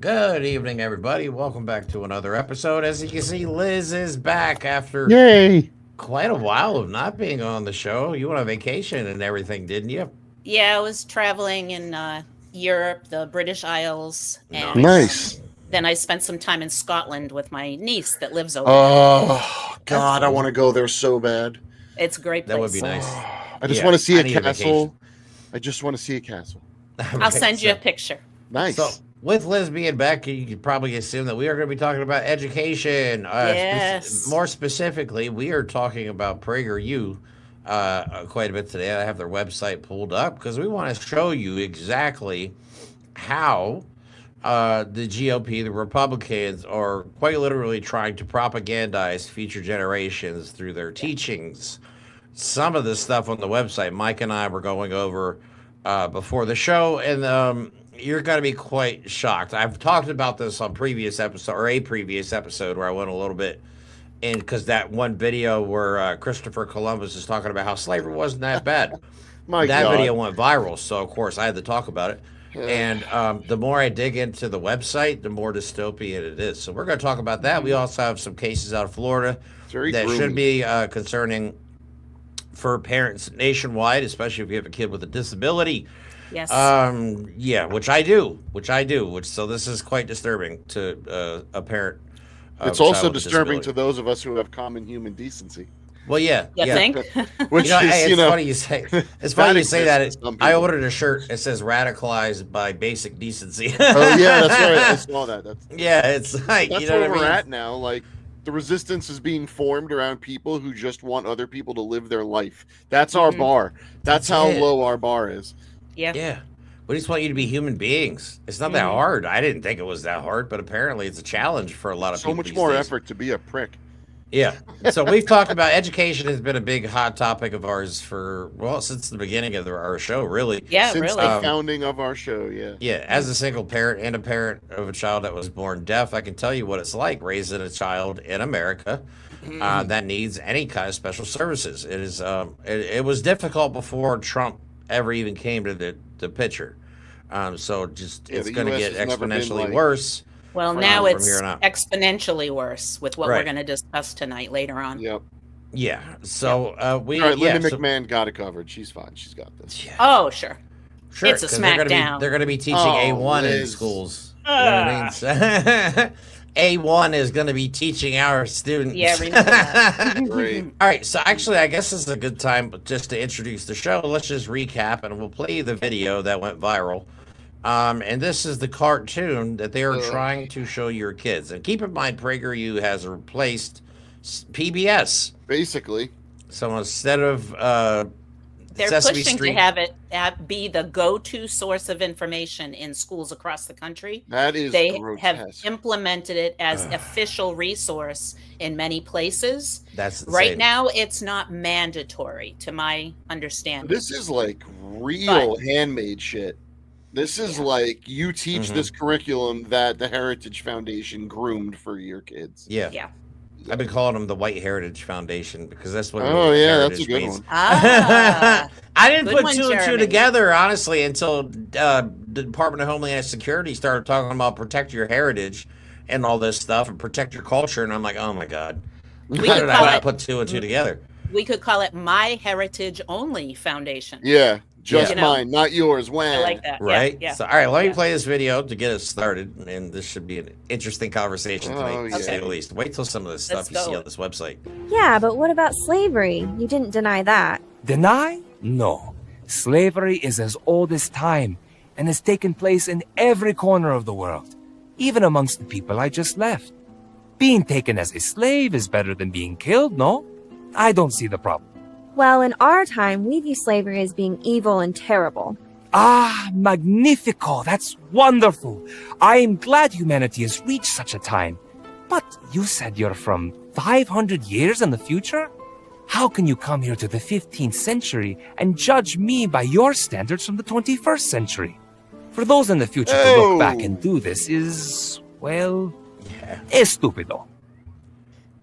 Good evening, everybody. Welcome back to another episode. As you can see, Liz is back after Yay! quite a while of not being on the show. You went on vacation and everything, didn't you? Yeah, I was traveling in Europe, the British Isles, and Nice. then I spent some time in Scotland with my niece that lives over there. Oh God, I want to go there so bad. It's a great place. That would be nice. I just Yeah, want to see I a need a castle. I just want to see a castle. I'll send you a picture. Nice. So, with Liz being back, you could probably assume that we are going to be talking about education. Yes. More specifically, we are talking about PragerU quite a bit today. I have their website pulled up because we want to show you exactly how the GOP, the Republicans, are quite literally trying to propagandize future generations through their teachings. Some of this stuff on the website, Mike and I were going over before the show, and you're going to be quite shocked. I've talked about this on a previous episode where I went a little bit in, because that one video where Christopher Columbus is talking about how slavery wasn't that bad. That video went viral, so of course I had to talk about it. And the more I dig into the website, the more dystopian it is. So we're going to talk about that. We also have some cases out of Florida that should be concerning for parents nationwide, especially if you have a kid with a disability. Yes. Which I do. So this is quite disturbing to a parent. It's also disturbing to those of us who have common human decency. Well, yeah. You think? Which it's funny you say. It's funny you say that. I ordered a shirt. It says "radicalized by basic decency." Oh yeah, that's right. I saw that. It's like that's you know where what we're I mean? at now. Like the resistance is being formed around people who just want other people to live their life. That's our bar. That's how low our bar is. Yeah. We just want you to be human beings. It's not that hard. I didn't think it was that hard, but apparently it's a challenge for a lot of people. So much more effort to be a prick. Yeah. So we've talked about education has been a big hot topic of ours since the beginning of our show, really. Yeah, Since really. the founding of our show, yeah. Yeah. As a single parent and a parent of a child that was born deaf, I can tell you what it's like raising a child in America that needs any kind of special services. It is. It was difficult before Trump ever even came to the picture. So it's going to get exponentially worse. Well, now it's here on out. exponentially worse with what we're going to discuss tonight later on. Yep. Yeah. So All right, Linda McMahon got it covered. She's fine. She's got this. Yeah. Oh, sure. Sure. It's a smackdown. They're going to be teaching A1 in schools. You know what I mean? A1 is going to be teaching our students. Yeah, remember that. Great. All right, so actually, I guess this is a good time just to introduce the show. Let's just recap, and we'll play you the video that went viral. And this is the cartoon that they are trying to show your kids. And keep in mind, PragerU has replaced PBS. Basically. So instead of they're Sesame pushing Street, to have it be the go-to source of information in schools across the country. That is They grotesque. have implemented it as official resource in many places. That's right insane. now. It's not mandatory, to my understanding. This is like real handmade shit. This is like you teach this curriculum that the Heritage Foundation groomed for your kids. Yeah. I've been calling them the White Heritage Foundation because that's what. Oh yeah, that's a heritage good means. one. Ah, I didn't Good put one, two and two Jeremy. together, honestly, until the Department of Homeland Security started talking about protect your heritage and all this stuff and protect your culture. And I'm like, oh my God. We How could did call I not it- put two and two together? we could call it My Heritage Only Foundation. Yeah, just You know, mine, not yours. When I like that. Right? Yeah. So, all right, let me play this video to get us started. And this should be an interesting conversation tonight, Oh, to say yeah. the least. Wait till some of this Let's stuff you see go. on this website. Yeah, but what about slavery? You didn't deny that. Deny? No. Slavery is as old as time and has taken place in every corner of the world, even amongst the people I just left. Being taken as a slave is better than being killed, no? I don't see the problem. Well, in our time, we view slavery as being evil and terrible. Ah, magnifico. That's wonderful. I am glad humanity has reached such a time. But you said you're from 500 years in the future? How can you come here to the 15th century and judge me by your standards from the 21st century? For those in the future to look back and do this is, well, estúpido.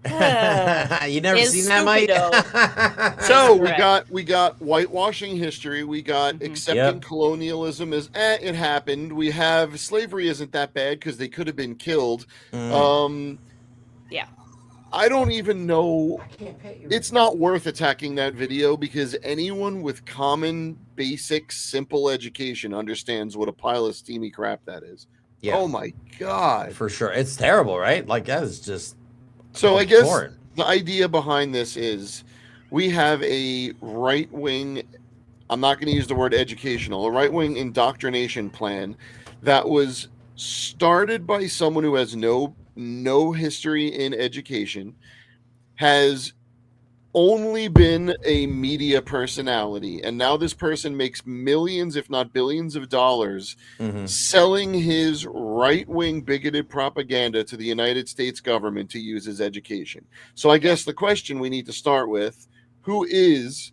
You never is seen that, Mike? stupido. So Correct. we got whitewashing history. We got accepting Yep. colonialism as it happened. We have slavery isn't that bad because they could have been killed. Yeah. I don't even know. It's not worth attacking that video because anyone with common, basic, simple education understands what a pile of steamy crap that is. Yeah. Oh my God. For sure. It's terrible, right? Like, that is just. So I guess abhorrent. the idea behind this is we have a right-wing, I'm not going to use the word educational, a right-wing indoctrination plan that was started by someone who has no history in education, has only been a media personality, and now this person makes millions, if not billions of dollars selling his right-wing bigoted propaganda to the United States government to use as education. So I guess the question we need to start with, who is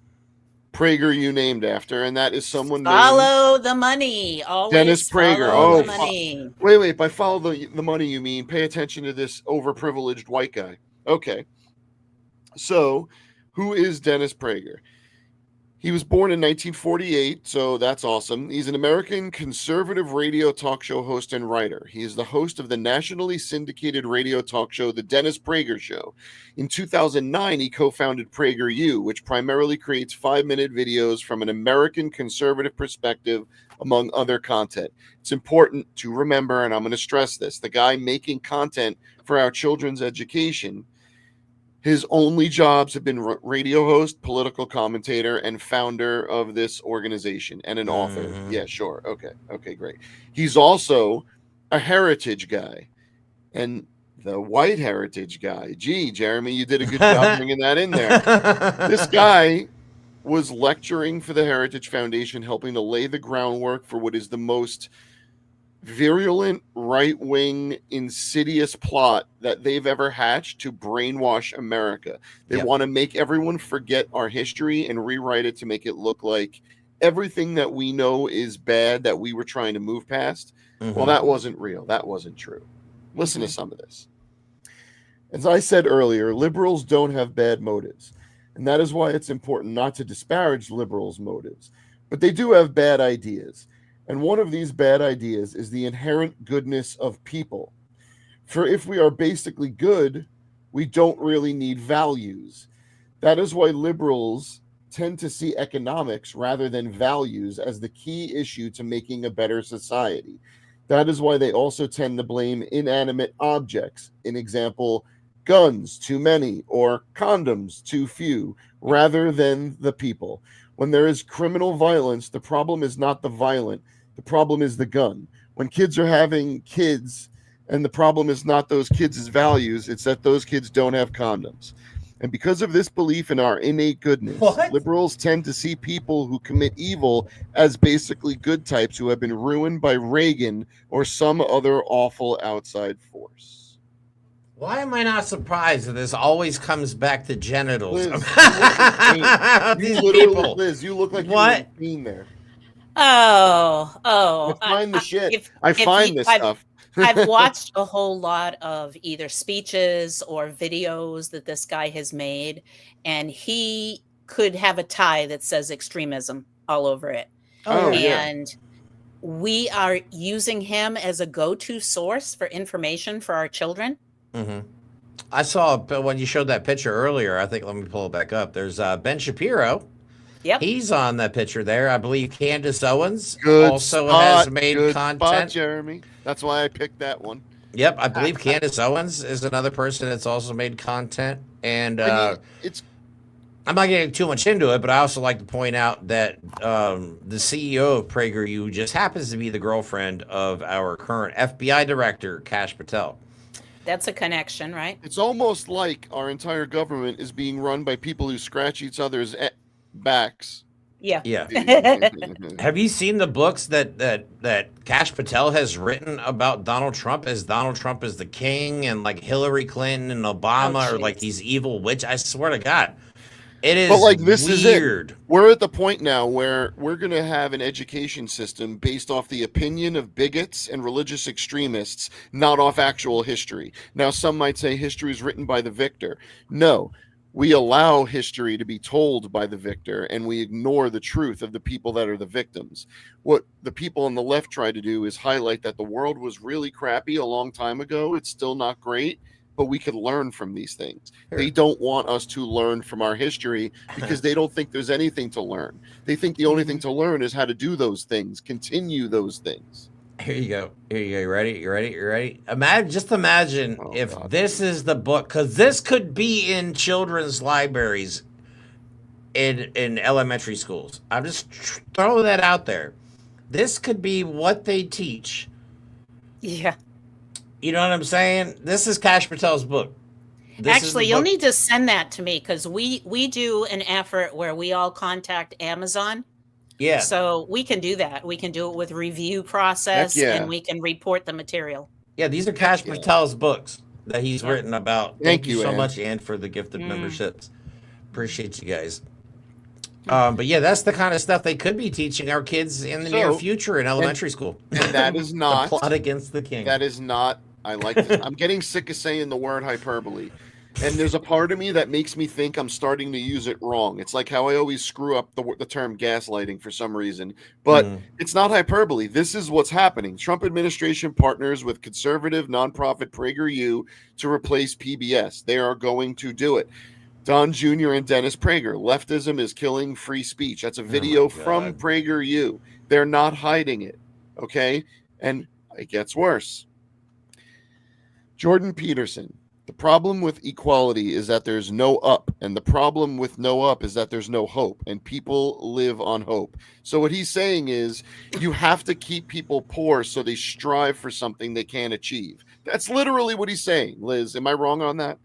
PragerU named after? And that is someone named Follow the money. Always Dennis Prager. follow the Oh, money. wait, by follow the money you mean pay attention to this overprivileged white guy. Okay. So, who is Dennis Prager? He was born in 1948, so that's awesome. He's an American conservative radio talk show host and writer. He is the host of the nationally syndicated radio talk show, The Dennis Prager Show. In 2009, he co-founded PragerU, which primarily creates 5-minute videos from an American conservative perspective, among other content. It's important to remember, and I'm going to stress this, the guy making content for our children's education, his only jobs have been radio host, political commentator, and founder of this organization, and an author. Yeah, sure. Okay, great. He's also a heritage guy, and the white heritage guy. Gee, Jeremy, you did a good job bringing that in there. This guy was lecturing for the Heritage Foundation, helping to lay the groundwork for what is the most virulent, right-wing, insidious plot that they've ever hatched to brainwash America. They want to make everyone forget our history and rewrite it to make it look like everything that we know is bad that we were trying to move past. Well, that wasn't real. That wasn't true. Listen to some of this. As I said earlier, liberals don't have bad motives, and that is why it's important not to disparage liberals' motives. But they do have bad ideas. And one of these bad ideas is the inherent goodness of people. For if we are basically good, we don't really need values. That is why liberals tend to see economics rather than values as the key issue to making a better society. That is why they also tend to blame inanimate objects. In example, guns, too many, or condoms, too few, rather than the people. When there is criminal violence, the problem is not the violent. The problem is the gun. When kids are having kids, and the problem is not those kids' values, it's that those kids don't have condoms. And because of this belief in our innate goodness, liberals tend to see people who commit evil as basically good types who have been ruined by Reagan or some other awful outside force. Why am I not surprised that this always comes back to genitals? Liz, These literally, people. Liz, you look like What? you were in there. Oh. I find the shit. I find this stuff. I've watched a whole lot of either speeches or videos that this guy has made, and he could have a tie that says extremism all over it. And we are using him as a go-to source for information for our children. I saw when you showed that picture earlier. I think let me pull it back up. There's Ben Shapiro. Yep. He's on that picture there. I believe Candace Owens Also has made good content. Spot, Jeremy. That's why I picked that one. Yep, I believe Candace Owens is another person that's also made content. And I mean, I'm not getting too much into it, but I also like to point out that the CEO of PragerU just happens to be the girlfriend of our current FBI director, Kash Patel. That's a connection, right? It's almost like our entire government is being run by people who scratch each other's backs. Yeah. Have you seen the books that Kash Patel has written about Donald Trump as the king and like Hillary Clinton and Obama are like these evil witch? I swear to God. It is But like this is it. weird. We're at the point now where we're going to have an education system based off the opinion of bigots and religious extremists, not off actual history. Now, some might say history is written by the victor. No, we allow history to be told by the victor, and we ignore the truth of the people that are the victims. What the people on the left try to do is highlight that the world was really crappy a long time ago. It's still not great, but we could learn from these things. Sure. They don't want us to learn from our history because they don't think there's anything to learn. They think the only thing to learn is how to do those things, continue those things. Here you go. Here you go. You ready? You ready? You ready? Imagine if God. this is the book, because this could be in children's libraries in elementary schools. I'm just throwing that out there. This could be what they teach. Yeah. You know what I'm saying? This is Kash Patel's book. Actually, you'll need to send that to me because we do an effort where we all contact Amazon. Yeah. So we can do that. We can do it with review process, Heck yeah. and we can report the material. Yeah, these are Kash Patel's books that he's written about. Thank you, so Ann. much, Ann, for the gifted memberships. Appreciate you guys. But yeah, that's the kind of stuff they could be teaching our kids in the near future in elementary school. And that is not the plot against the king. That is not. I like this. I'm getting sick of saying the word hyperbole. And there's a part of me that makes me think I'm starting to use it wrong. It's like how I always screw up the term gaslighting for some reason. But it's not hyperbole. This is what's happening. Trump administration partners with conservative nonprofit PragerU to replace PBS. They are going to do it. Don Jr. and Dennis Prager. Leftism is killing free speech. That's a video from PragerU. They're not hiding it. Okay? And it gets worse. Jordan Peterson. The problem with equality is that there's no up, and the problem with no up is that there's no hope, and people live on hope. So what he's saying is you have to keep people poor so they strive for something they can't achieve. That's literally what he's saying. Liz, am I wrong on that?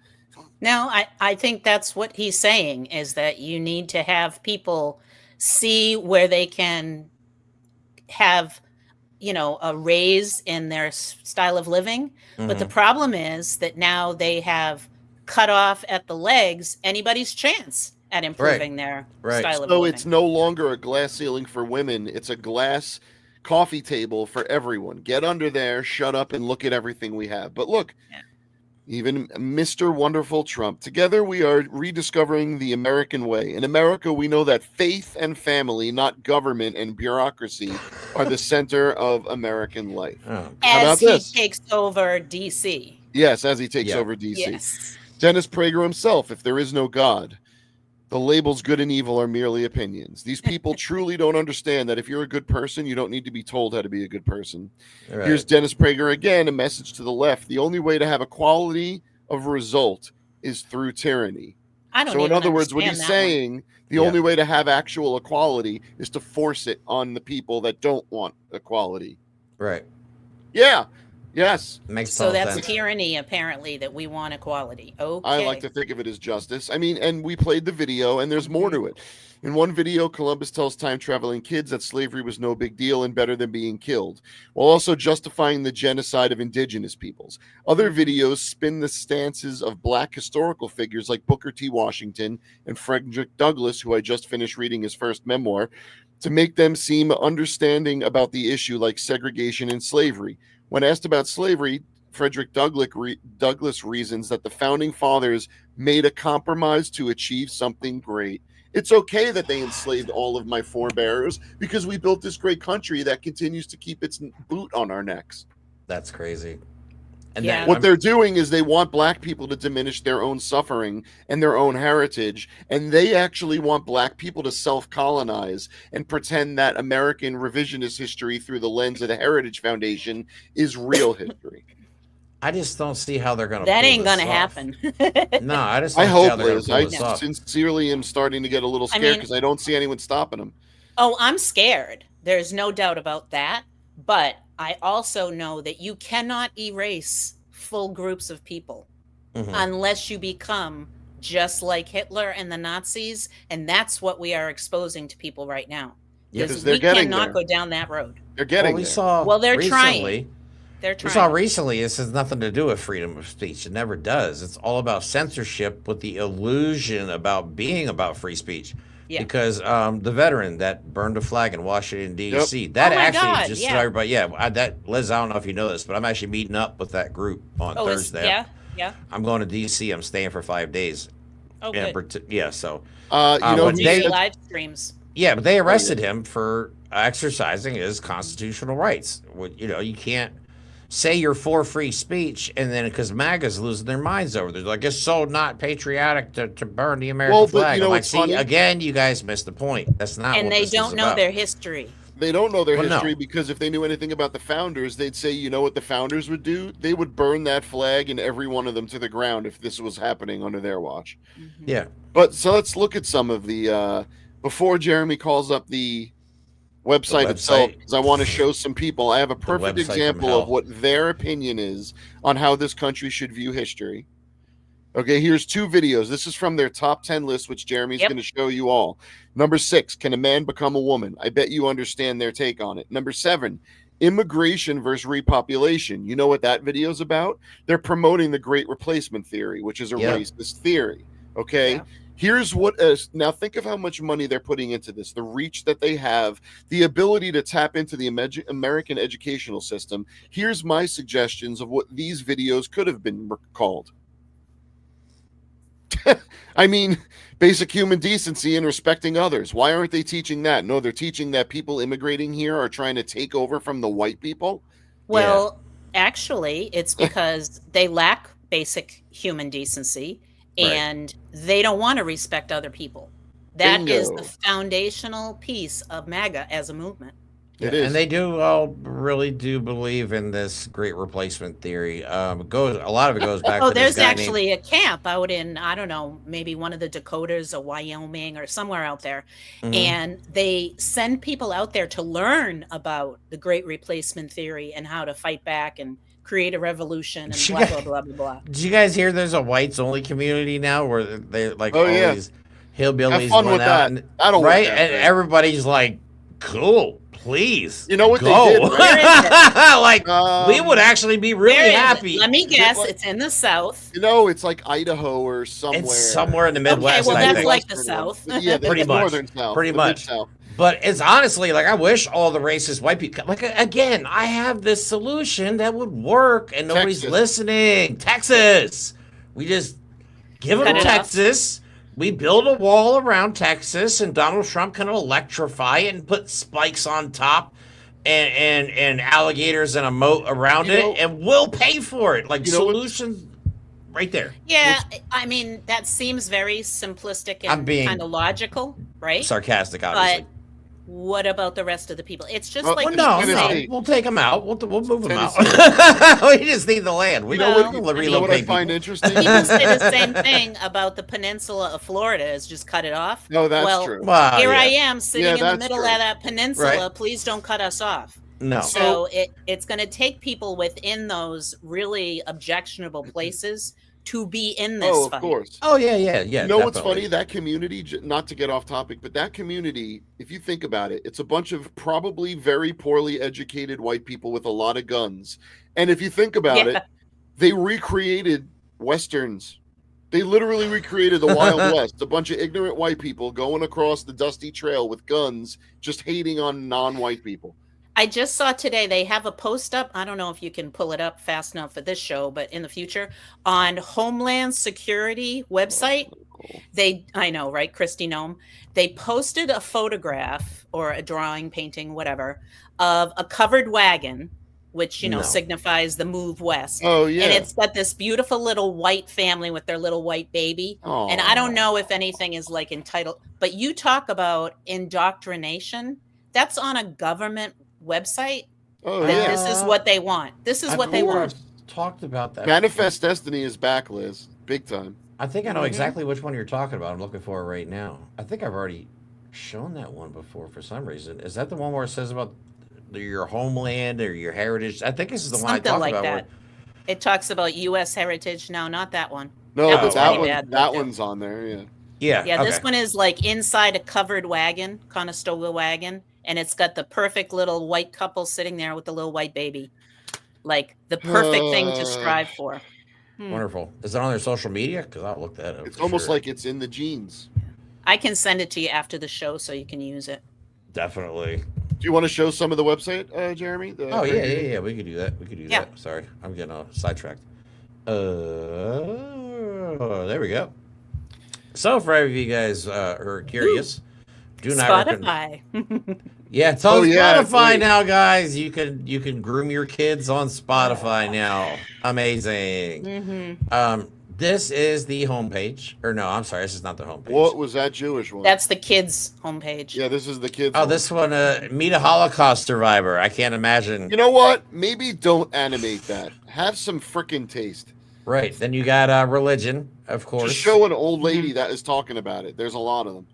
No, I think that's what he's saying, is that you need to have people see where they can have, a raise in their style of living. But the problem is that now they have cut off at the legs anybody's chance at improving their style of living. So it's no longer a glass ceiling for women. It's a glass coffee table for everyone. Get under there, shut up, and look at everything we have. But look, even Mr. Wonderful Trump, together we are rediscovering the American way. In America, we know that faith and family, not government and bureaucracy, are the center of American life. As he takes over D.C. Yes, as he takes over D.C. Yes. Dennis Prager himself, if there is no God, the labels good and evil are merely opinions. These people truly don't understand that if you're a good person, you don't need to be told how to be a good person. Right. Here's Dennis Prager again, a message to the left. The only way to have equality of result is through tyranny. So in other words, what he's saying, the only way to have actual equality is to force it on the people that don't want equality. Right. Yeah. Yes. So that's tyranny, apparently, that we want equality. Okay. I like to think of it as justice. I mean, and we played the video, and there's more to it. In one video, Columbus tells time-traveling kids that slavery was no big deal and better than being killed, while also justifying the genocide of indigenous peoples. Other videos spin the stances of Black historical figures like Booker T. Washington and Frederick Douglass, who I just finished reading his first memoir, to make them seem understanding about the issue like segregation and slavery. When asked about slavery, Frederick Douglass reasons that the founding fathers made a compromise to achieve something great. It's okay that they enslaved all of my forebears because we built this great country that continues to keep its boot on our necks. That's crazy. And what they're doing is they want Black people to diminish their own suffering and their own heritage. And they actually want Black people to self-colonize and pretend that American revisionist history through the lens of the Heritage Foundation is real history. I just don't see how they're going to That ain't going to happen. No, I just I don't see how hope, they're Liz. going to pull I this off. sincerely am starting to get a little scared because I don't see anyone stopping them. Oh, I'm scared. There's no doubt about that. But I also know that you cannot erase full groups of people unless you become just like Hitler and the Nazis. And that's what we are exposing to people right now. Because we cannot go down that road. They're getting we there. saw they're recently, trying. They're We saw trying. recently this has nothing to do with freedom of speech. It never does. It's all about censorship with the illusion about being about free speech. Yeah. Because the veteran that burned a flag in Washington D.C. Yep. That Oh my actually God, just yeah. so everybody. Yeah, that Liz. I don't know if you know this, but I'm actually meeting up with that group on Thursday. Yeah. I'm going to D.C. I'm staying for 5 days. Oh, Yeah, good. yeah. So You Uh, know, when Do who they- your said- live streams. yeah, but they arrested him for exercising his constitutional rights. You know, you can't say you're for free speech and then because MAGA's losing their minds over there. Like, it's so not patriotic to burn the American Well, but flag. you know I'm like, what's see, funny? again, you guys missed the point. That's not And what they this don't is know about. their history. they don't know their Well, no. history because if they knew anything about the founders, they'd say, you know what the founders would do? They would burn that flag and every one of them to the ground if this was happening under their watch. Mhm. Yeah. But so let's look at some of the before Jeremy calls up the website itself, website. because I want to show some people. I have a perfect website from example hell. of what their opinion is on how this country should view history. Okay, here's 2 videos. This is from their top 10 list, which Jeremy's Yep. going to show you all. Number 6, can a man become a woman? I bet you understand their take on it. Number 7, immigration versus repopulation. You know what that video is about? They're promoting the Great Replacement theory, which is a Yep. racist theory. Okay, Yeah. here's what is now. Think of how much money they're putting into this, the reach that they have, the ability to tap into the American educational system. Here's my suggestions of what these videos could have been called. I mean, basic human decency and respecting others. Why aren't they teaching that? No, they're teaching that people immigrating here are trying to take over from the white people. Well, actually, it's because they lack basic human decency Right. and they don't want to respect other people. That is Bingo. the foundational piece of MAGA as a movement. It Yeah, is. and they do all really do believe in this great replacement theory. A lot of it goes back Oh, to this there's guy actually a camp out in, I don't know, maybe one of the Dakotas or Wyoming or somewhere out there. named, And they send people out there to learn about the great replacement theory and how to fight back and create a revolution and blah, blah, blah, blah, blah. Did you guys hear there's a whites only community now where they like Oh, all yeah. these hillbillies Have fun went with out that. I don't want right? that, And man. everybody's like, cool, please. You know what they go. did, Where is it? Like we would actually be really Where is it? happy. Let me guess. what- It's in the South. You know, it's like Idaho or somewhere. It's somewhere in the Midwest, well, I that's think. like the Western one. South. Yeah, Pretty it's much. northern South. Pretty the much. Mid-South. But it's honestly like I wish all the racist white people like again, I have this solution that would work and nobody's Texas. listening. Texas. We just give Cut them it off. Texas. We build a wall around Texas and Donald Trump can electrify it and put spikes on top and alligators and a moat around You it know- and we'll pay for it. Like You know what- solutions right there. Yeah, I mean, that seems very simplistic I'm and being kind of logical, right? Sarcastic, obviously. But what about the rest of the people? It's just Well, like Well, people no, Tennessee. say, we'll take them out. We'll move them out. Tennessee. We just need the land. We You know don't what? relocate You know what I find people. interesting? people say the same thing about the peninsula of Florida is just cut it off. No, that's Well, true. Well, Here yeah. I am sitting Yeah, in the that's middle true. of that peninsula. Right. Please don't cut us off. No. So it's going to take people within those really objectionable places to be in this Oh, of fight. course. Oh yeah. You know what's definitely. funny? That community, not to get off topic, but that community, if you think about it, it's a bunch of probably very poorly educated white people with a lot of guns. And if you think about Yeah. it, they recreated Westerns. They literally recreated the Wild West. A bunch of ignorant white people going across the dusty trail with guns, just hating on non-white people. I just saw today they have a post up. I don't know if you can pull it up fast enough for this show, but in the future on Homeland Security website, I know, right, Christy Nome, they posted a photograph or a drawing, painting, whatever, of a covered wagon, which No. signifies the move west. Oh, yeah. And it's got this beautiful little white family with their little white baby. And I don't know if anything is like entitled, but you talk about indoctrination. That's on a government website. Oh, That yeah. this is what they want. This is I what they believe want. I've talked about that. Manifest Destiny is back, Liz. Big time. I think I know Mhm. exactly which one you're talking about. I'm looking for it right now. I think I've already shown that one before for some reason. Is that the one where it says about your homeland or your heritage? I think this is the one I Something talked like about. that. It talks about U.S. heritage. No, not that one. No, That but was that pretty one, bad, that but- one's on there. Yeah. Yeah. This one is like inside a covered wagon, Conestoga wagon, and it's got the perfect little white couple sitting there with the little white baby. like the perfect thing to strive for. Wonderful. Is it on their social media? Because I'll look that up. It's almost like it's in the genes. I can send it to you after the show so you can use it. Definitely. Do you want to show some of the website, Jeremy? Yeah. We could do that. Yeah. Sorry, I'm getting sidetracked. There we go. So for any of you guys who are curious, do not Spotify. Yeah, it's on Spotify great. now, guys. You can groom your kids on Spotify now. Amazing. This is the homepage. Or no, I'm sorry, this is not the homepage. What was that Jewish one? That's the kids' homepage. Yeah, this is the kids. Oh, one. this one, meet a Holocaust survivor. I can't imagine. You know what? Maybe don't animate that. Have some frickin' taste. Right. Then you got religion, of course. Just show an old lady that is talking about it. There's a lot of them.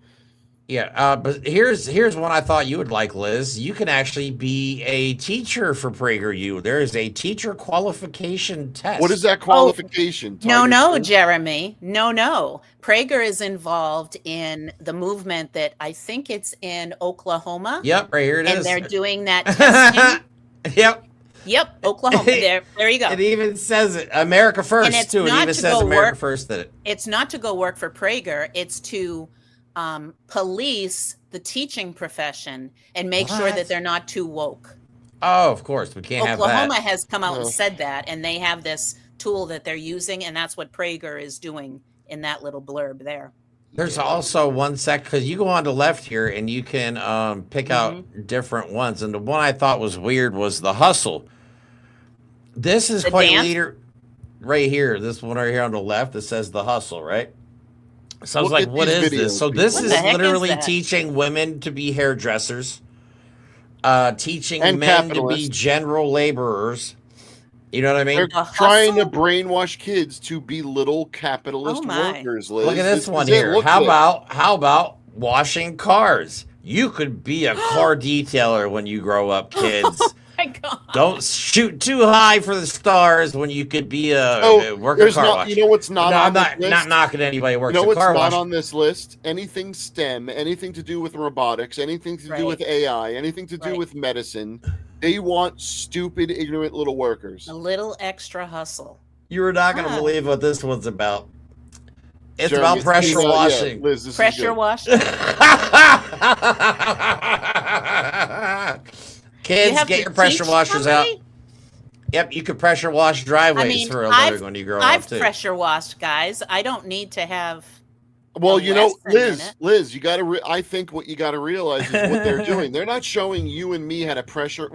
Yeah, but here's one I thought you would like, Liz. You can actually be a teacher for PragerU. There is a teacher qualification test. What is that qualification? No, Jeremy. No. Prager is involved in the movement that I think it's in Oklahoma. Yep, right here it is. And they're doing that testing. Yep, Oklahoma. There you go. It even says it. America First, And it's too. It not even to says go America work- First did it. It's not to go work for Prager. It's to police the teaching profession and make sure that they're not too woke. Oh, of course. We can't have that. Oklahoma has come out and said that, and they have this tool that they're using, and that's what Prager is doing in that little blurb there. There's also one sec, because you go on the left here and you can pick out different ones. And the one I thought was weird was the hustle. This is quite leader right here. This one right here on the left that says the hustle, right? So I was like, what is this? So this is literally teaching women to be hairdressers, teaching men to be general laborers. You know what I mean? They're trying to brainwash kids to be little capitalist workers, Liz. Look at this one here. How about washing cars? You could be a car detailer when you grow up, kids. My God. Don't shoot too high for the stars when you could be a working car wash. You know what's not on this list? I'm not knocking anybody who works a car wash. You know what's not on this list? Anything STEM, anything to do with robotics, anything to do with AI, anything to do with medicine. They want stupid, ignorant little workers. A little extra hustle. You are not going to believe what this one's about. It's about pressure washing. Yeah, Liz, pressure washing. Kids, get your pressure washers out. Yep, you could pressure wash driveways for a living when you grow up, too. I've pressure washed, guys. I don't need to have. Well, you know, Liz, you got to. I think what you got to realize is what they're doing. They're not showing you and me how to pressure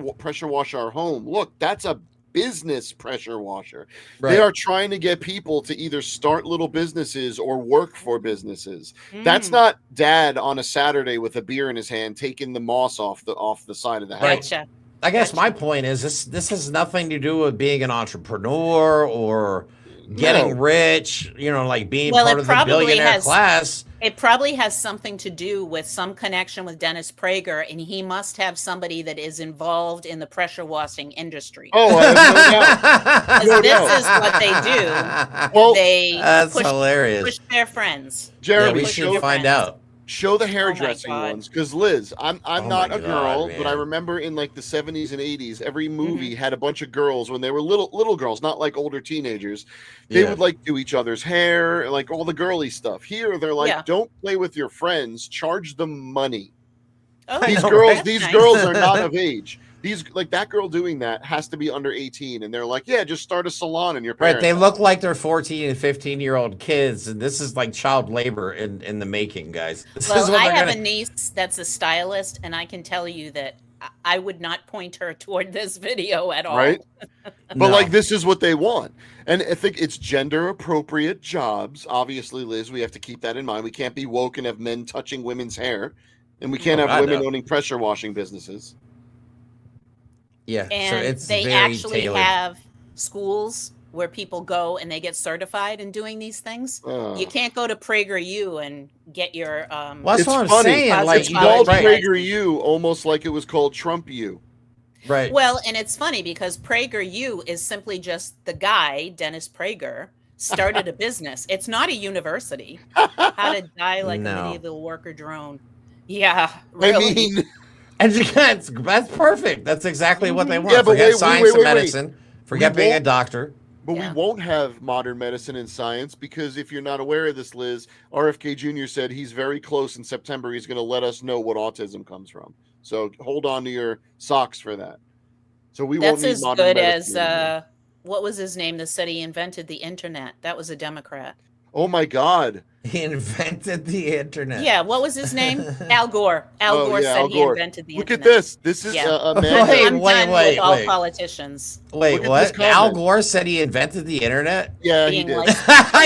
wash our home. Look, that's a business pressure washer. Right. They are trying to get people to either start little businesses or work for businesses. That's not dad on a Saturday with a beer in his hand taking the moss off the side of the house. Gotcha. I guess my point is this has nothing to do with being an entrepreneur or getting rich, you know, like being part of the billionaire class. It probably has something to do with some connection with Dennis Prager, and he must have somebody that is involved in the pressure washing industry. Oh, I have no doubt. This is what they do. Well, that's hilarious. Push their friends. Jeremy, we should find out. Show the hairdressing ones, because Liz, I'm not a girl, but I remember in like the 70s and 80s, every movie had a bunch of girls when they were little girls, not like older teenagers. They would like do each other's hair and like all the girly stuff. Here, they're like, don't play with your friends, charge them money. Oh, these girls are not of age. These like that girl doing that has to be under 18, and they're like, just start a salon in your parents' They look like they're 14 and 15-year-old kids, and this is like child labor in the making, guys. I have a niece that's a stylist, and I can tell you that I would not point her toward this video at all. Right? But like this is what they want. And I think it's gender appropriate jobs. Obviously, Liz, we have to keep that in mind. We can't be woke and have men touching women's hair, and we can't have women owning pressure washing businesses. Yeah, and so it's they actually have schools where people go and they get certified in doing these things. You can't go to PragerU and get your. Well, that's what I'm saying. Like it's called PragerU, almost like it was called TrumpU. Right. Well, and it's funny because PragerU is simply just the guy, Dennis Prager, started a business. It's not a university. How to die like a medieval worker drone. Yeah, really. I mean. And that's perfect. That's exactly what they want. Forget science and medicine. Forget being a won't- doctor. But Yeah. we won't have modern medicine and science because if you're not aware of this, Liz, RFK Jr. said he's very close in September. He's going to let us know what autism comes from. So hold on to your socks for that. So we won't That's need as modern good medicine as anymore. what was his name that said he invented the internet? That was a Democrat. Oh my God. He invented the internet. Yeah, what was his name? Al Gore. Al Gore yeah, said Al he Gore. invented the Look internet. at this. This is Yeah. a man. Wait, I'm done with all wait. politicians Wait, Look at what? this comment. Al Gore said he invented the internet? Yeah, he being did. like,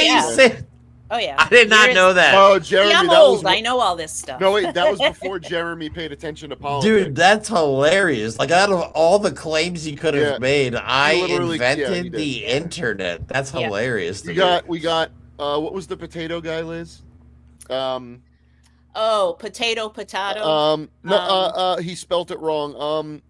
You yeah. said- oh yeah. I did not Here's- know that. Oh, See, Jeremy, I'm that old. was I know all this stuff. no wait. That was before Jeremy paid attention to politics. Dude, that's hilarious. Like, out of all the claims you could have Yeah. made, I literally- yeah, he invented did. the internet. That's Yeah. hilarious. we got what was the potato guy, Liz? Oh, potato. He spelt it wrong.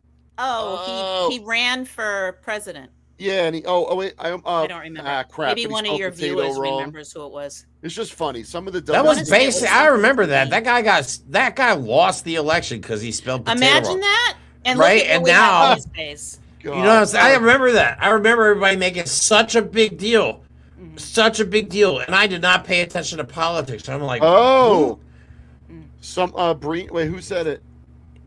He ran for president. Yeah, and wait, I don't remember. crap. Maybe but he one of spelled your potato viewers wrong. remembers who it was. It's just funny. Some of the That was wanna say it was basic. I remember that. something That guy lost the election because he spelled potato Imagine wrong. that. And Right, look at and what we have now- these days. You know what I'm saying? I remember that. I remember everybody making such a big deal. Mm-hmm. Such a big deal. And I did not pay attention to politics. I'm like, Oh, Mm. some wait, who said it?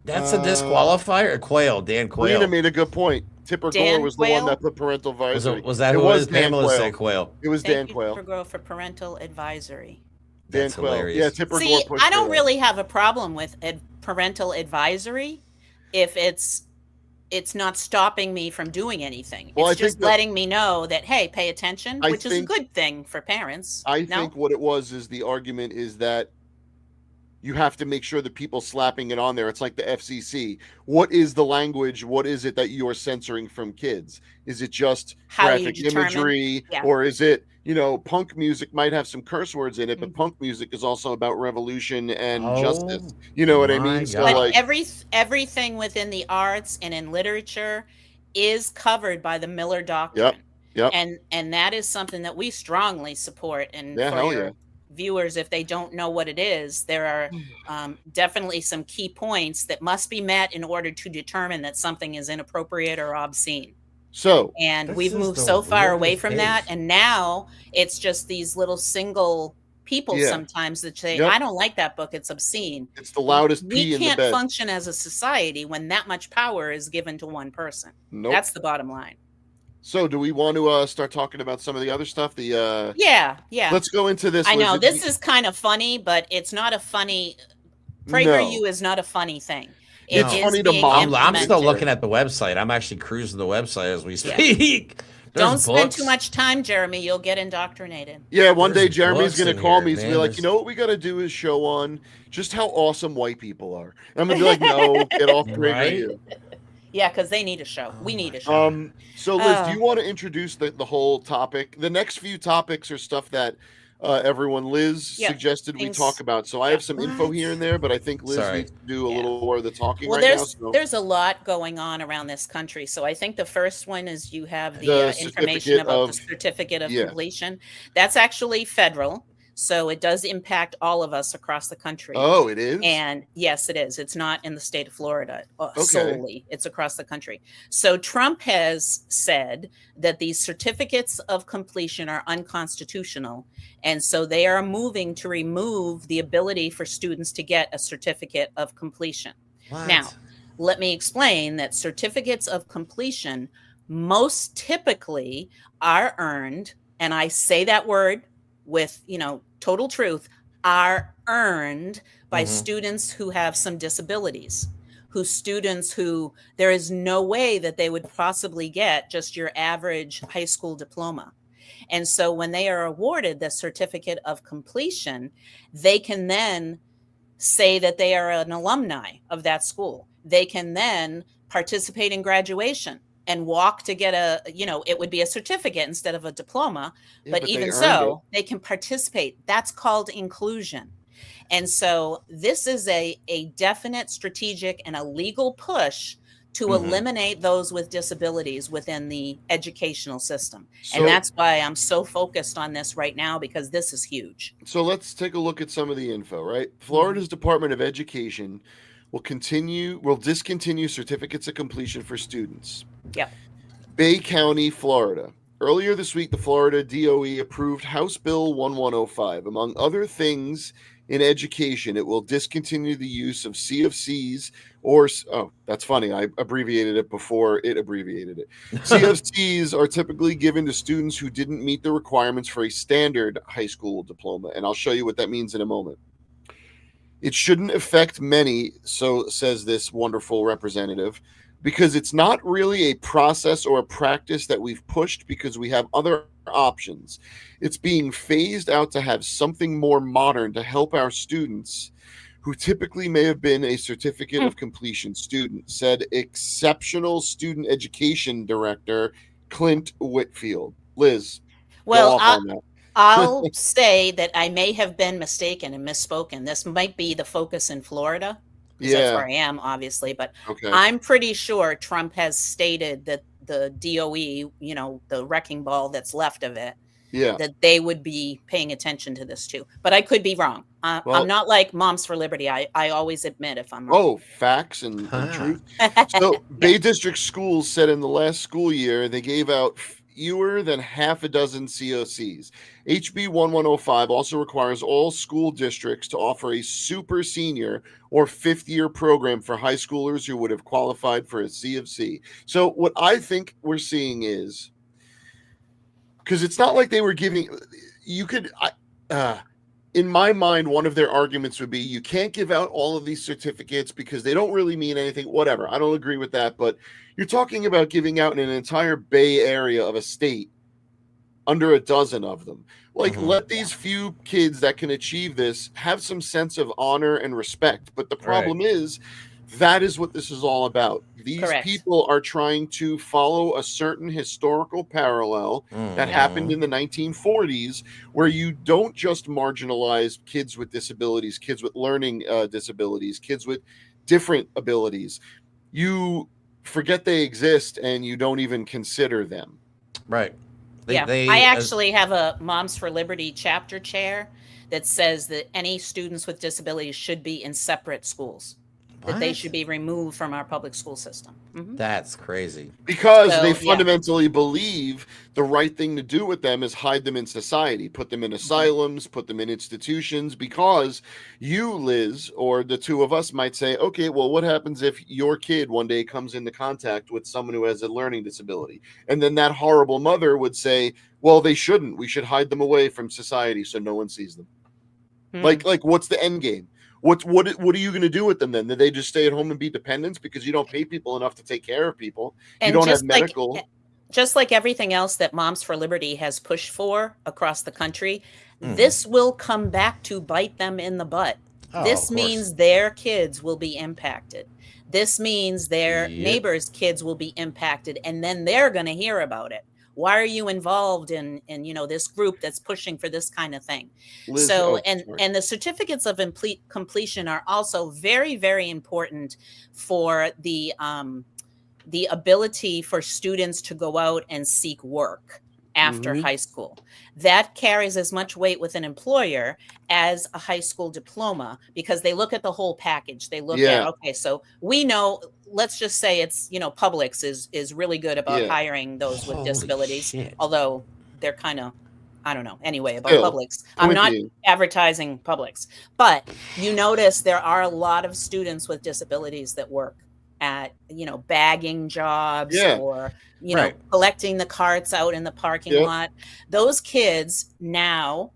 that's a disqualifier? Quail, Dan Quail. Brina made a good point. Tipper Dan Gore was the Quayle? one that put parental advisory. Was that It who it was? Dan Pamela Quayle. said Quail. It was Thank Dan you Quayle. for parental advisory. Dan That's Quayle. hilarious. Yeah, Tipper See, Gore pushed I don't for that. really have a problem with parental advisory if it's not stopping me from doing anything. Well, It's I think just that- letting me know that, hey, pay attention, I which is a think- good thing for parents. I No? think what it was is the argument is that you have to make sure the people slapping it on there. It's like the FCC. What is the language? What is it that you're censoring from kids? Is it just How you graphic determine- imagery, Yeah. or is it, punk music might have some curse words in it, but Mhm. punk music is also about revolution and Oh, justice. You know what I my mean? So God. But like, everything within the arts and in literature is covered by the Miller Doctrine. Yep. And that is something that we strongly support. And Yeah, for hell your yeah. viewers, if they don't know what it is, there are definitely some key points that must be met in order to determine that something is inappropriate or obscene. so And This we've is moved the so far away weirdest from that. case. And now it's just these little single people Yeah. sometimes that say, Yep. I don't like that book. It's obscene. it's the loudest We pee in the can't bed. function as a society when that much power is given to one person. Nope. That's the bottom line. So do we want to start talking about some of the other stuff? Yeah. Let's go into this. I Liz. know this is kind of funny, but it's not a funny. PragerU is not a funny thing. It It's is funny to being mock. I'm still implemented. looking at the website. I'm actually cruising the website as we Yeah. speak. There's Don't spend books. too much time, Jeremy. You'll get indoctrinated. Yeah, one day There's Jeremy's books going in to call here, me. He's going to be man. like, There's- you know what we got to do is show on just how awesome white people are. I'm going to be like, no, get off PragerU. Yeah, because they need a show. We need a show. So Liz, do you want to introduce the whole topic? The next few topics are stuff that everyone Liz Yeah, suggested we things- talk about. So I have some info What? here and there, but I think Liz Sorry. needs to do a Yeah. little more of the talking Well, right now. So there's a lot going on around this country. So I think the first one is you have the, The information certificate about the of- certificate of yeah. completion. That's actually federal. So it does impact all of us across the country. oh, it is? And yes, it is. It's not in the state of Florida Okay. solely, it's across the country. So Trump has said that these certificates of completion are unconstitutional. And so they are moving to remove the ability for students to get a certificate of completion. What? Now, let me explain that certificates of completion most typically are earned, and I say that word with, total truth, are earned by Mhm. students who have some disabilities, who there is no way that they would possibly get just your average high school diploma. And so when they are awarded the certificate of completion, they can then say that they are an alumni of that school. They can then participate in graduation and walk to get it would be a certificate instead of a diploma. Yeah, but they even earned so, they can participate. That's called inclusion. And so this is a definite strategic and a legal push to Mhm. eliminate those with disabilities within the educational system. So- And that's why I'm so focused on this right now, because this is huge. So let's take a look at some of the info, right? Mm-hmm. Florida's Department of Education will discontinue certificates of completion for students. Yep. Bay County, Florida. Earlier this week, the Florida DOE approved House Bill 1105. Among other things in education, it will discontinue the use of CFCs or, oh, that's funny. I abbreviated it before it abbreviated it. CFCs are typically given to students who didn't meet the requirements for a standard high school diploma. And I'll show you what that means in a moment. It shouldn't affect many, so says this wonderful representative, because it's not really a process or a practice that we've pushed because we have other options. It's being phased out to have something more modern to help our students who typically may have been a certificate of completion student, said exceptional student education director Clint Whitfield. Liz, go off on that. I'll say that I may have been mistaken and misspoken. This might be the focus in Florida. Because that's where I am, obviously. But I'm pretty sure Trump has stated that the DOE, the wrecking ball that's left of it, that they would be paying attention to this too. But I could be wrong. I'm not like Moms for Liberty. I always admit if I'm wrong. Oh, facts and truth. So Bay District Schools said in the last school year, they gave out fewer than half a dozen COCs. HB 1105 also requires all school districts to offer a super senior or fifth-year program for high schoolers who would have qualified for a CFC. So what I think we're seeing is, because it's not like they were giving, in my mind, one of their arguments would be you can't give out all of these certificates because they don't really mean anything, whatever. I don't agree with that, but you're talking about giving out an entire Bay Area of a state under a dozen of them. Like, let these few kids that can achieve this have some sense of honor and respect. But the problem is, that is what this is all about. These people are trying to follow a certain historical parallel that happened in the 1940s, where you don't just marginalize kids with disabilities, kids with learning disabilities, kids with different abilities. You forget they exist and you don't even consider them. Right. I actually have a Moms for Liberty chapter chair that says that any students with disabilities should be in separate schools. That they should be removed from our public school system. That's crazy. Because they fundamentally believe the right thing to do with them is hide them in society, put them in asylums, put them in institutions, because you, Liz, or the two of us might say, okay, well, what happens if your kid one day comes into contact with someone who has a learning disability? And then that horrible mother would say, well, they shouldn't. We should hide them away from society so no one sees them. Like, what's the end game? What are you going to do with them then? Do they just stay at home and be dependents because you don't pay people enough to take care of people? You don't have medical. Just like everything else that Moms for Liberty has pushed for across the country, this will come back to bite them in the butt. This means their kids will be impacted. This means their neighbors' kids will be impacted, and then they're going to hear about it. Why are you involved in this group that's pushing for this kind of thing? Liz, and the certificates of completion are also very, very important for the ability for students to go out and seek work after high school. That carries as much weight with an employer as a high school diploma, because they look at the whole package. They look at, okay, so we know, let's just say it's, Publix is really good about hiring those with disabilities, although they're kind of, I don't know, anyway, about Publix. I'm not advertising Publix, but you notice there are a lot of students with disabilities that work at, bagging jobs or, collecting the carts out in the parking lot. Those kids now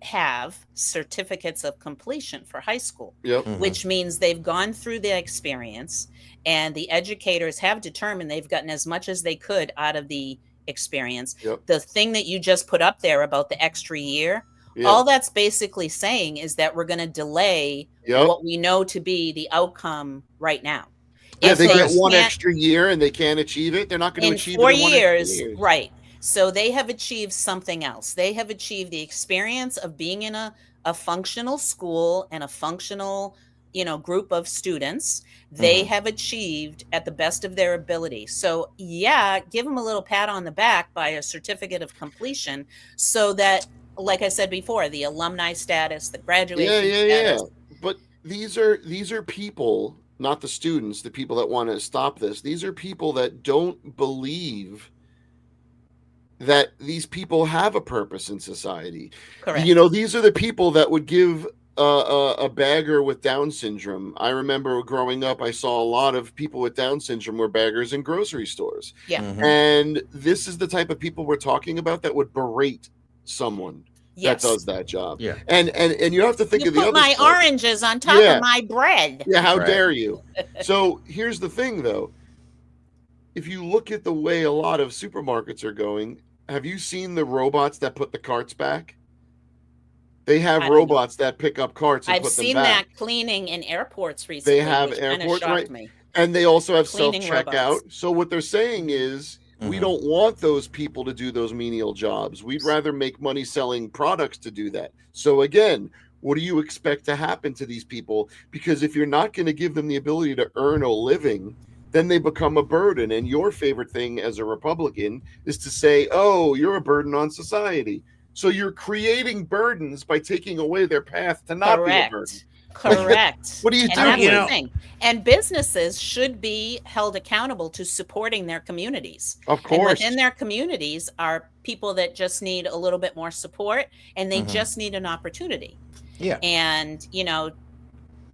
have certificates of completion for high school, which means they've gone through the experience, and the educators have determined they've gotten as much as they could out of the experience. The thing that you just put up there about the extra year, all that's basically saying is that we're going to delay what we know to be the outcome right now. If they get one extra year and they can't achieve it, they're not going to achieve it in 4 years. Right. So they have achieved something else. They have achieved the experience of being in a functional school and a functional, group of students. They have achieved at the best of their ability. So give them a little pat on the back by a certificate of completion, so that, like I said before, the alumni status, the graduation status. But these are people, not the students, the people that want to stop this. These are people that don't believe that these people have a purpose in society. Correct. You know, these are the people that would give a bagger with Down syndrome. I remember growing up, I saw a lot of people with Down syndrome were baggers in grocery stores. Yeah. And this is the type of people we're talking about that would berate someone Yes. that does that job. Yeah. And you have to think You of the put other my side. oranges on top Yeah. of my bread. Yeah, how Right. dare you? So here's the thing, though. If you look at the way a lot of supermarkets are going, have you seen the robots that put the carts back? They have I don't know. robots that pick up carts and I've put them seen back. that cleaning in airports recently. have which kind of airport, shocked right? me. And they also have Cleaning self-checkout. robots. So what they're saying is, we Mhm. don't want those people to do those menial jobs. We'd rather make money selling products to do that. So again, what do you expect to happen to these people? Because if you're not going to give them the ability to earn a living, then they become a burden. And your favorite thing as a Republican is to say, oh, you're a burden on society. So you're creating burdens by taking away their path to not be a burden. Correct. What do you And do that's with the it? thing. And businesses should be held accountable to supporting their communities. Of And course. within their communities are people that just need a little bit more support, and they Mhm. just need an opportunity. Yeah. And, you know,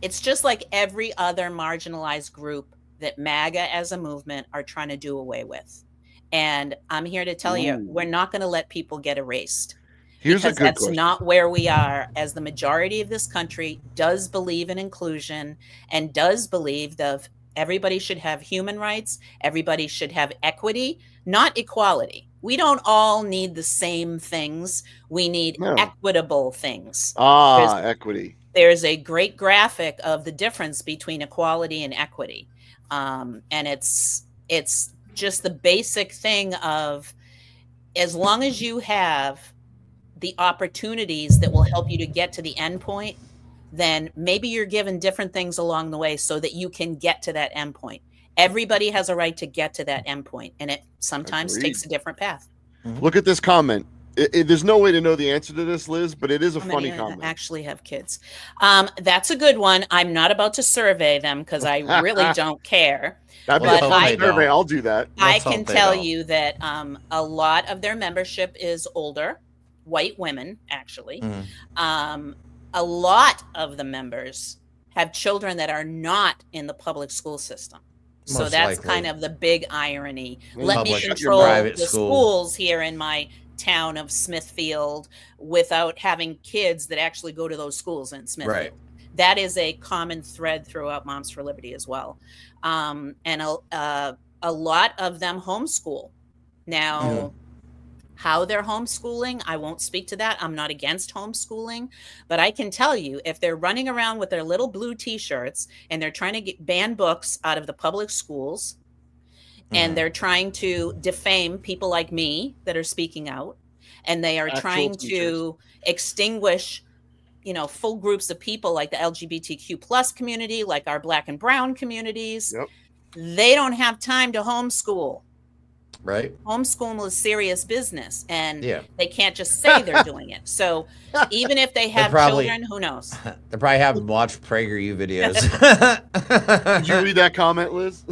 it's just like every other marginalized group that MAGA as a movement are trying to do away with. And I'm here to tell you, Ooh. we're not going to let people get erased. Here's a Because good that's question. not where we are, as the majority of this country does believe in inclusion and does believe that everybody should have human rights, everybody should have equity, not equality. We don't all need the same things. We need No. equitable things. Equity. There's a great graphic of the difference between equality and equity. And it's just the basic thing of, as long as you have the opportunities that will help you to get to the end point, then maybe you're given different things along the way so that you can get to that end point. Everybody has a right to get to that end point, and it sometimes Agreed. takes a different path. Look at this comment. There's no way to know the answer to this, Liz, but it is a How funny many comment. actually have kids? That's a good one. I'm not about to survey them because I really don't care. That'd be Well, a let's fun hope they survey. don't. I'll do that. I Let's can hope they tell don't. you that a lot of their membership is older, white women, actually. Mhm. A lot of the members have children that are not in the public school system. So Most that's likely. kind of the big irony. Well, Let me public- your control private the school. schools here in my town of Smithfield without having kids that actually go to those schools in Smithfield. Right. That is a common thread throughout Moms for Liberty as well. And a lot of them homeschool. Now, how they're homeschooling, I won't speak to that. I'm not against homeschooling, but I can tell you, if they're running around with their little blue t-shirts and they're trying to ban books out of the public schools, and they're trying to defame people like me that are speaking out, and they are Actual trying teachers. to extinguish, you know, full groups of people like the LGBTQ plus community, like our Black and brown communities. Yep. They don't have time to homeschool. Right. Homeschool is serious business, and Yeah. they can't just say they're doing it. So even if they have probably- children, who knows? They probably haven't watched PragerU videos. Did you read that comment, Liz?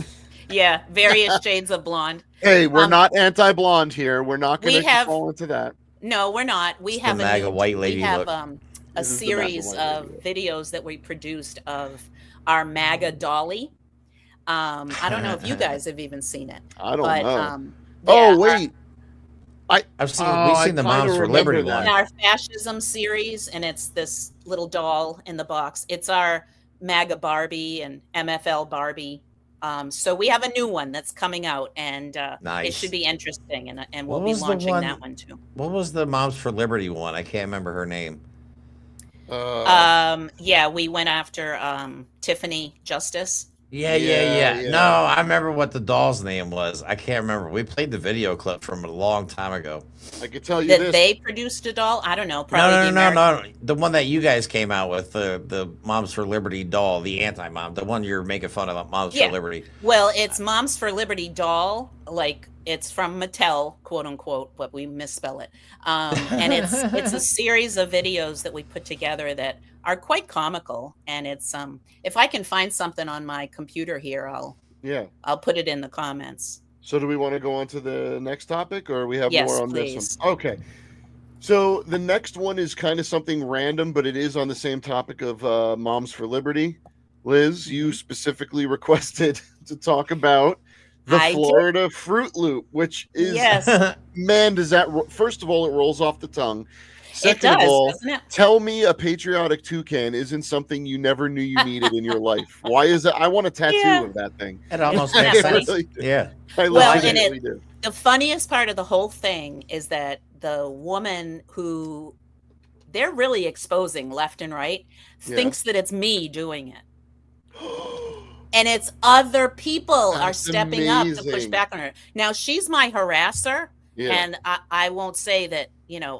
Yeah, various shades of blonde. Hey, we're not anti-blonde here. We're not going We to have- fall into that. No, we're not. We It's have the a MAGA new- white lady We have look. a This is the MAGA series white of videos that we produced of our MAGA dolly. I don't know if you guys have even seen it. I don't but know. yeah, Wait. we've Oh, seen I the kinda Moms for remember Liberty that. one. in our fascism series, and it's this little doll in the box. It's our MAGA Barbie and MFL Barbie. So we have a new one that's coming out, and it Nice. should be interesting, and we'll What be was the launching one- that one too. What was the Moms for Liberty one? I can't remember her name. Yeah, we went after Tiffany Justice. Yeah. Yeah. No, I remember what the doll's name was. I can't remember. We played the video clip from a long time ago. I can tell you That this. they produced a doll. I don't know. Probably No, the no, American- no. The one that you guys came out with, the Moms for Liberty doll, the anti-mom, the one you're making fun of, Moms Yeah. for Liberty. Well, it's Moms for Liberty doll. Like, it's from Mattel, quote unquote, but we misspell it. And it's a series of videos that we put together that are quite comical. And it's if I can find something on my computer here, I'll put it in the comments. So do we want to go on to the next topic, or we have Yes, more on please. this one? Okay. So the next one is kind of something random, but it is on the same topic of Moms for Liberty. Liz, you specifically requested to talk about the I did. Florida Fruit Loop, which is, Yes, man, does that, first of all, it rolls off the tongue. Second it of does, all, doesn't it? tell me a patriotic toucan isn't something you never knew you needed in your life. Why is that? I want a tattoo Yeah. of that thing. It almost Isn't makes that funny? sense. Really do. Yeah. I Well, and legitimately do. The funniest part of the whole thing is that the woman who they're really exposing left and right Yeah. thinks that it's me doing it. And it's other people are That's stepping up to push amazing. back on her. Now, she's my harasser, Yeah. and I won't say that,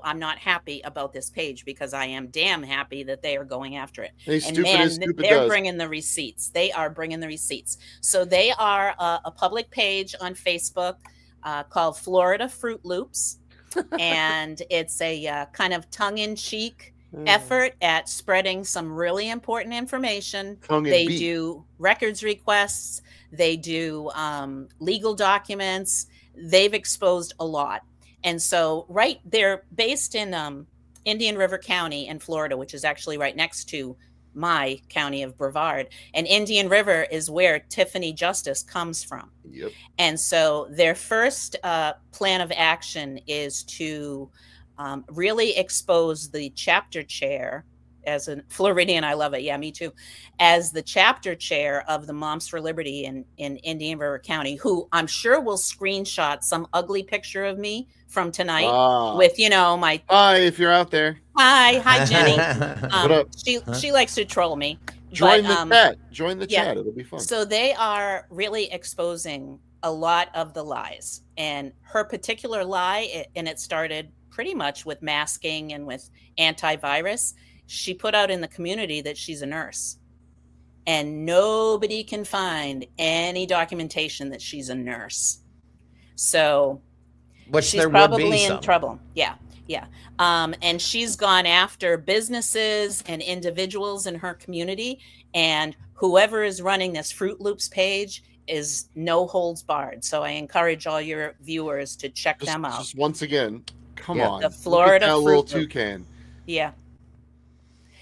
I'm not happy about this page, because I am damn happy that they are going after it. Hey, And stupid man, as stupid they're does. bringing the receipts. They are bringing the receipts. So they are a public page on Facebook called Florida Fruit Loops. And it's a kind of tongue-in-cheek effort at spreading some really important information. Tongue in They beak. do records requests. They do legal documents. They've exposed a lot. And so they're based in Indian River County in Florida, which is actually right next to my county of Brevard. And Indian River is where Tiffany Justice comes from. Yep. And so their first plan of action is to really expose the chapter chair, as a Floridian, I love it. Yeah, me too. As the chapter chair of the Moms for Liberty in Indian River County, who I'm sure will screenshot some ugly picture of me from tonight with, my Hi, if you're out there. hi Jenny. What up? She likes to troll me. Join but, the chat. Join the yeah. chat. It'll be fun. So they are really exposing a lot of the lies. And her particular lie, and it started pretty much with masking and with antivirus. She put out in the community that she's a nurse. And nobody can find any documentation that she's a nurse. So Which she's there would probably be in some. trouble. Yeah. And she's gone after businesses and individuals in her community. And whoever is running this Fruit Loops page is no holds barred. So I encourage all your viewers to check them out. Just once again, come Yeah. on. The Florida Look at that little Fruit Loop. toucan. Yeah.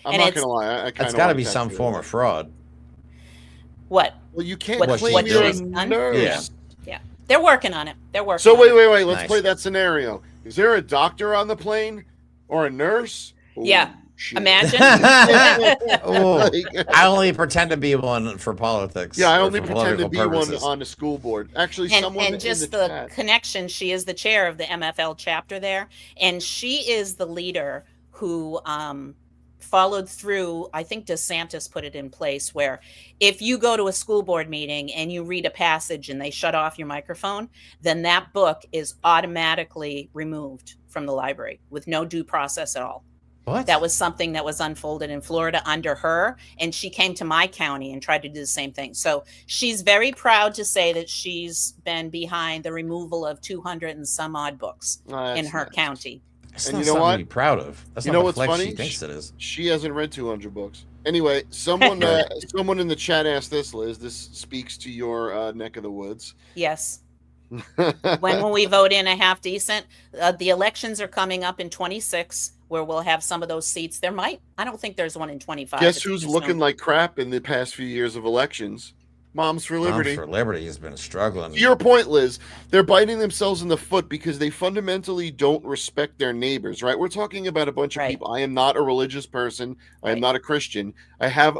I'm And not it's- gonna lie. I kind It's of got to be some form of fraud. What? Well, you can't What claim she's you're a done? nurse. Yeah. They're working on it. They're working So on wait. it. Let's Nice. play that scenario. Is there a doctor on the plane or a nurse? Ooh, Yeah. shit. Imagine. Oh, Like- I only pretend to be one for politics. Yeah, I or only for pretend to political be purposes. one on the school board. Actually, and someone in just the the chat. connection, she is the chair of the MFL chapter there, and she is the leader who followed through. I think DeSantis put it in place where if you go to a school board meeting and you read a passage and they shut off your microphone, then that book is automatically removed from the library with no due process at all. What? That was something that was unfolded in Florida under her, and she came to my county and tried to do the same thing. So she's very proud to say that she's been behind the removal of 200 and some odd books in That's her nice. county. That's And not you know something what? to be proud of. That's You not know the what's flex funny? she thinks it is. She hasn't read 200 books. Anyway, someone in the chat asked this, Liz. This speaks to your neck of the woods. Yes. When will we vote in a half decent? The elections are coming up in 26, where we'll have some of those seats. I don't think there's one in 25. Guess It's who's just looking no- like crap in the past few years of elections? Moms for Liberty. Moms for Liberty has been struggling. To your point, Liz, they're biting themselves in the foot because they fundamentally don't respect their neighbors, right? We're talking about a bunch of Right. people. I am not a religious person. I am Right. not a Christian. I have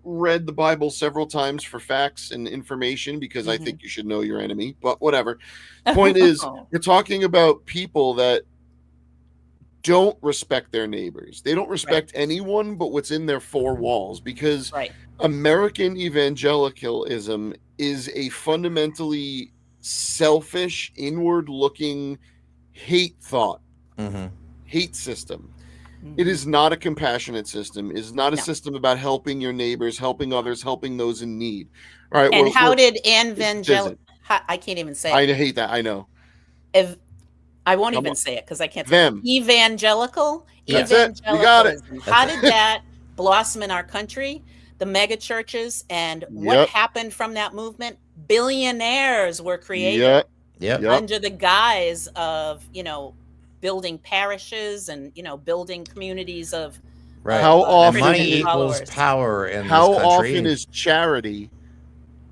read the Bible several times for facts and information because I Mhm. think you should know your enemy, but whatever. Point is, we're talking about people that don't respect their neighbors. They don't respect anyone but what's in their four walls because Right. American evangelicalism is a fundamentally selfish, inward-looking hate thought, Mhm. hate system. Mhm. It is not a compassionate system. It is not a No. system about helping your neighbors, helping others, helping those in need. All right. And how did isn't. evangelical? I can't even say I it. hate that. I know. I won't Come even on. say it because I can't. Them. Evangelical. That's it. You got it. Evangelicalism. How did that blossom in our country? the mega churches and what Yep. happened from that movement. Billionaires were created Yep. Yep. Yep. under the guise of, building parishes and, building communities of Right. How of, often And money Christian equals followers. power in How this country. often is charity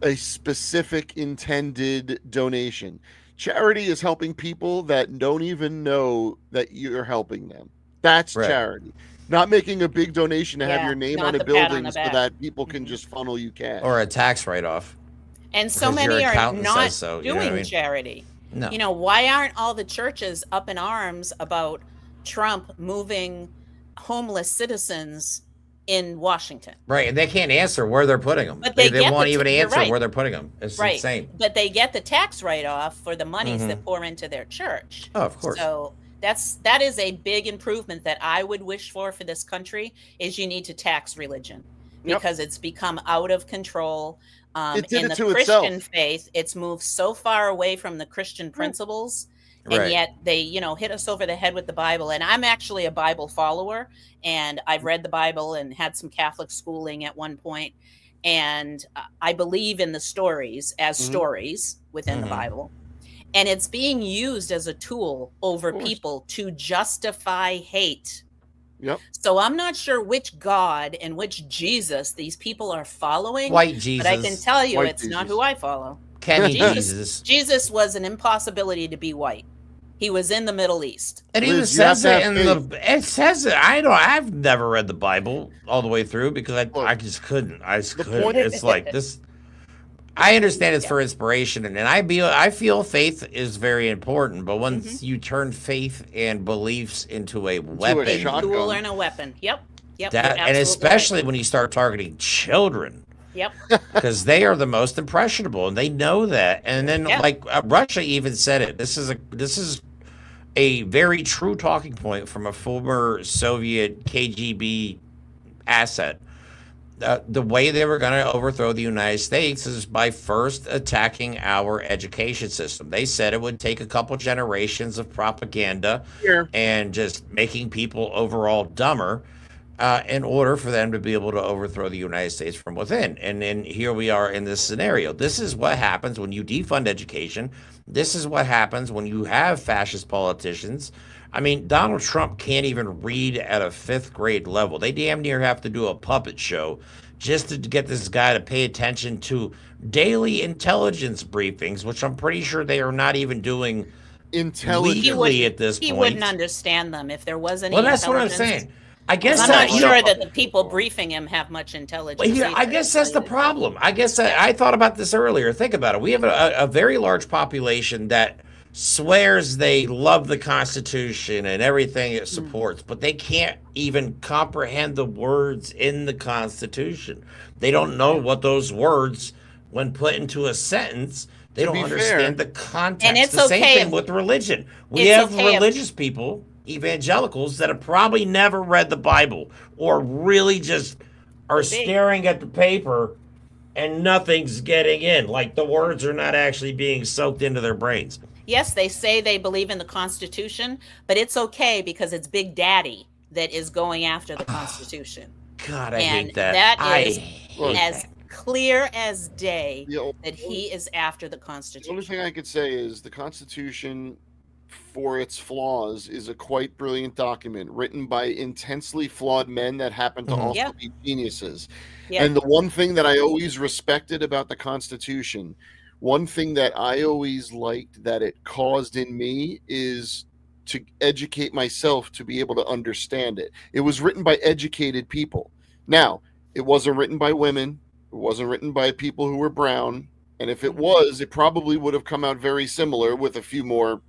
a specific intended donation? Charity is helping people that don't even know that you're helping them. That's Right. charity. Not making a big donation to have Yeah, your name not on a the pat on building the so back. that people can Mhm. just funnel you cash. Or a tax write-off. And so Because your many are accountant not says so, you know what I doing mean? charity. No. Why aren't all the churches up in arms about Trump moving homeless citizens in Washington? Right, and they can't answer where they're putting them. But They they get won't the even you're answer right. where they're putting them. It's Right. insane. But they get the tax write-off for the monies Mhm. that pour into their church. Oh, of course. So that is a big improvement that I would wish for this country, is you need to tax religion, Yep. because it's become out of control. It did In it the to Christian itself. faith, it's moved so far away from the Christian principles, and Right. yet they, hit us over the head with the Bible. And I'm actually a Bible follower, and I've read the Bible and had some Catholic schooling at one point, and I believe in the stories as Mhm. stories within the Mhm. Bible. And it's being used as a tool over Of course. people to justify hate. Yep. So I'm not sure which God and which Jesus these people are following, White Jesus. but I can tell you White it's not Jesus. who I follow. Kenny Jesus- Jesus. Jesus was an impossibility to be white. He was in the Middle East. It even Liz, you have says to it have in the. It says it. I've never read the Bible all the way through because I Look, just couldn't. I just the couldn't. point- It's like this. I understand it's Yeah. for inspiration, and I feel faith is very important. But once Mm-hmm. you turn faith and beliefs into a weapon, shotgun. Tool and a weapon. Yep. Yep. that you're and absolutely especially when you start targeting children. right. Yep. Because they are the most impressionable, and they know that. And then, Yeah. like Russia even said it. This is a very true talking point from a former Soviet KGB asset. The way they were going to overthrow the United States is by first attacking our education system. They said it would take a couple generations of propaganda Here. and just making people overall dumber in order for them to be able to overthrow the United States from within. And then here we are in this scenario. This is what happens when you defund education. This is what happens when you have fascist politicians. I mean, Donald Trump can't even read at a 5th grade level. They damn near have to do a puppet show just to get this guy to pay attention to daily intelligence briefings, which I'm pretty sure they are not even doing Intelligent. legally at this He point. wouldn't understand them if there was any. Well, that's what I'm intelligence. saying. I guess I'm that, not you sure know, that the people briefing him have much intelligence. Well, here, I either, guess to that's tell the you problem. I guess I thought about this earlier. Think about it. We have a very large population that swears they love the Constitution and everything it supports, but they can't even comprehend the words in the Constitution. They don't know what those words, when put into a sentence, they To don't be understand fair- the context. And it's the same okay thing if- with religion. We it's have okay if- religious people, evangelicals, that have probably never read the Bible or really just are Could be. staring at the paper and nothing's getting in. Like the words are not actually being soaked into their brains. Yes, they say they believe in the Constitution, but it's okay because it's Big Daddy that is going after the Constitution. God, I And hate that. that I is hate as that. clear as day The o- that he is after the The only Constitution. thing I could say is the Constitution, for its flaws, is a quite brilliant document written by intensely flawed men that happen to Mhm. also Yeah. be geniuses. Yeah. And the one thing that I always respected about the Constitution, one thing that I always liked that it caused in me, is to educate myself to be able to understand it. It was written by educated people. Now, it wasn't written by women. It wasn't written by people who were brown. And if it was, it probably would have come out very similar with a few more,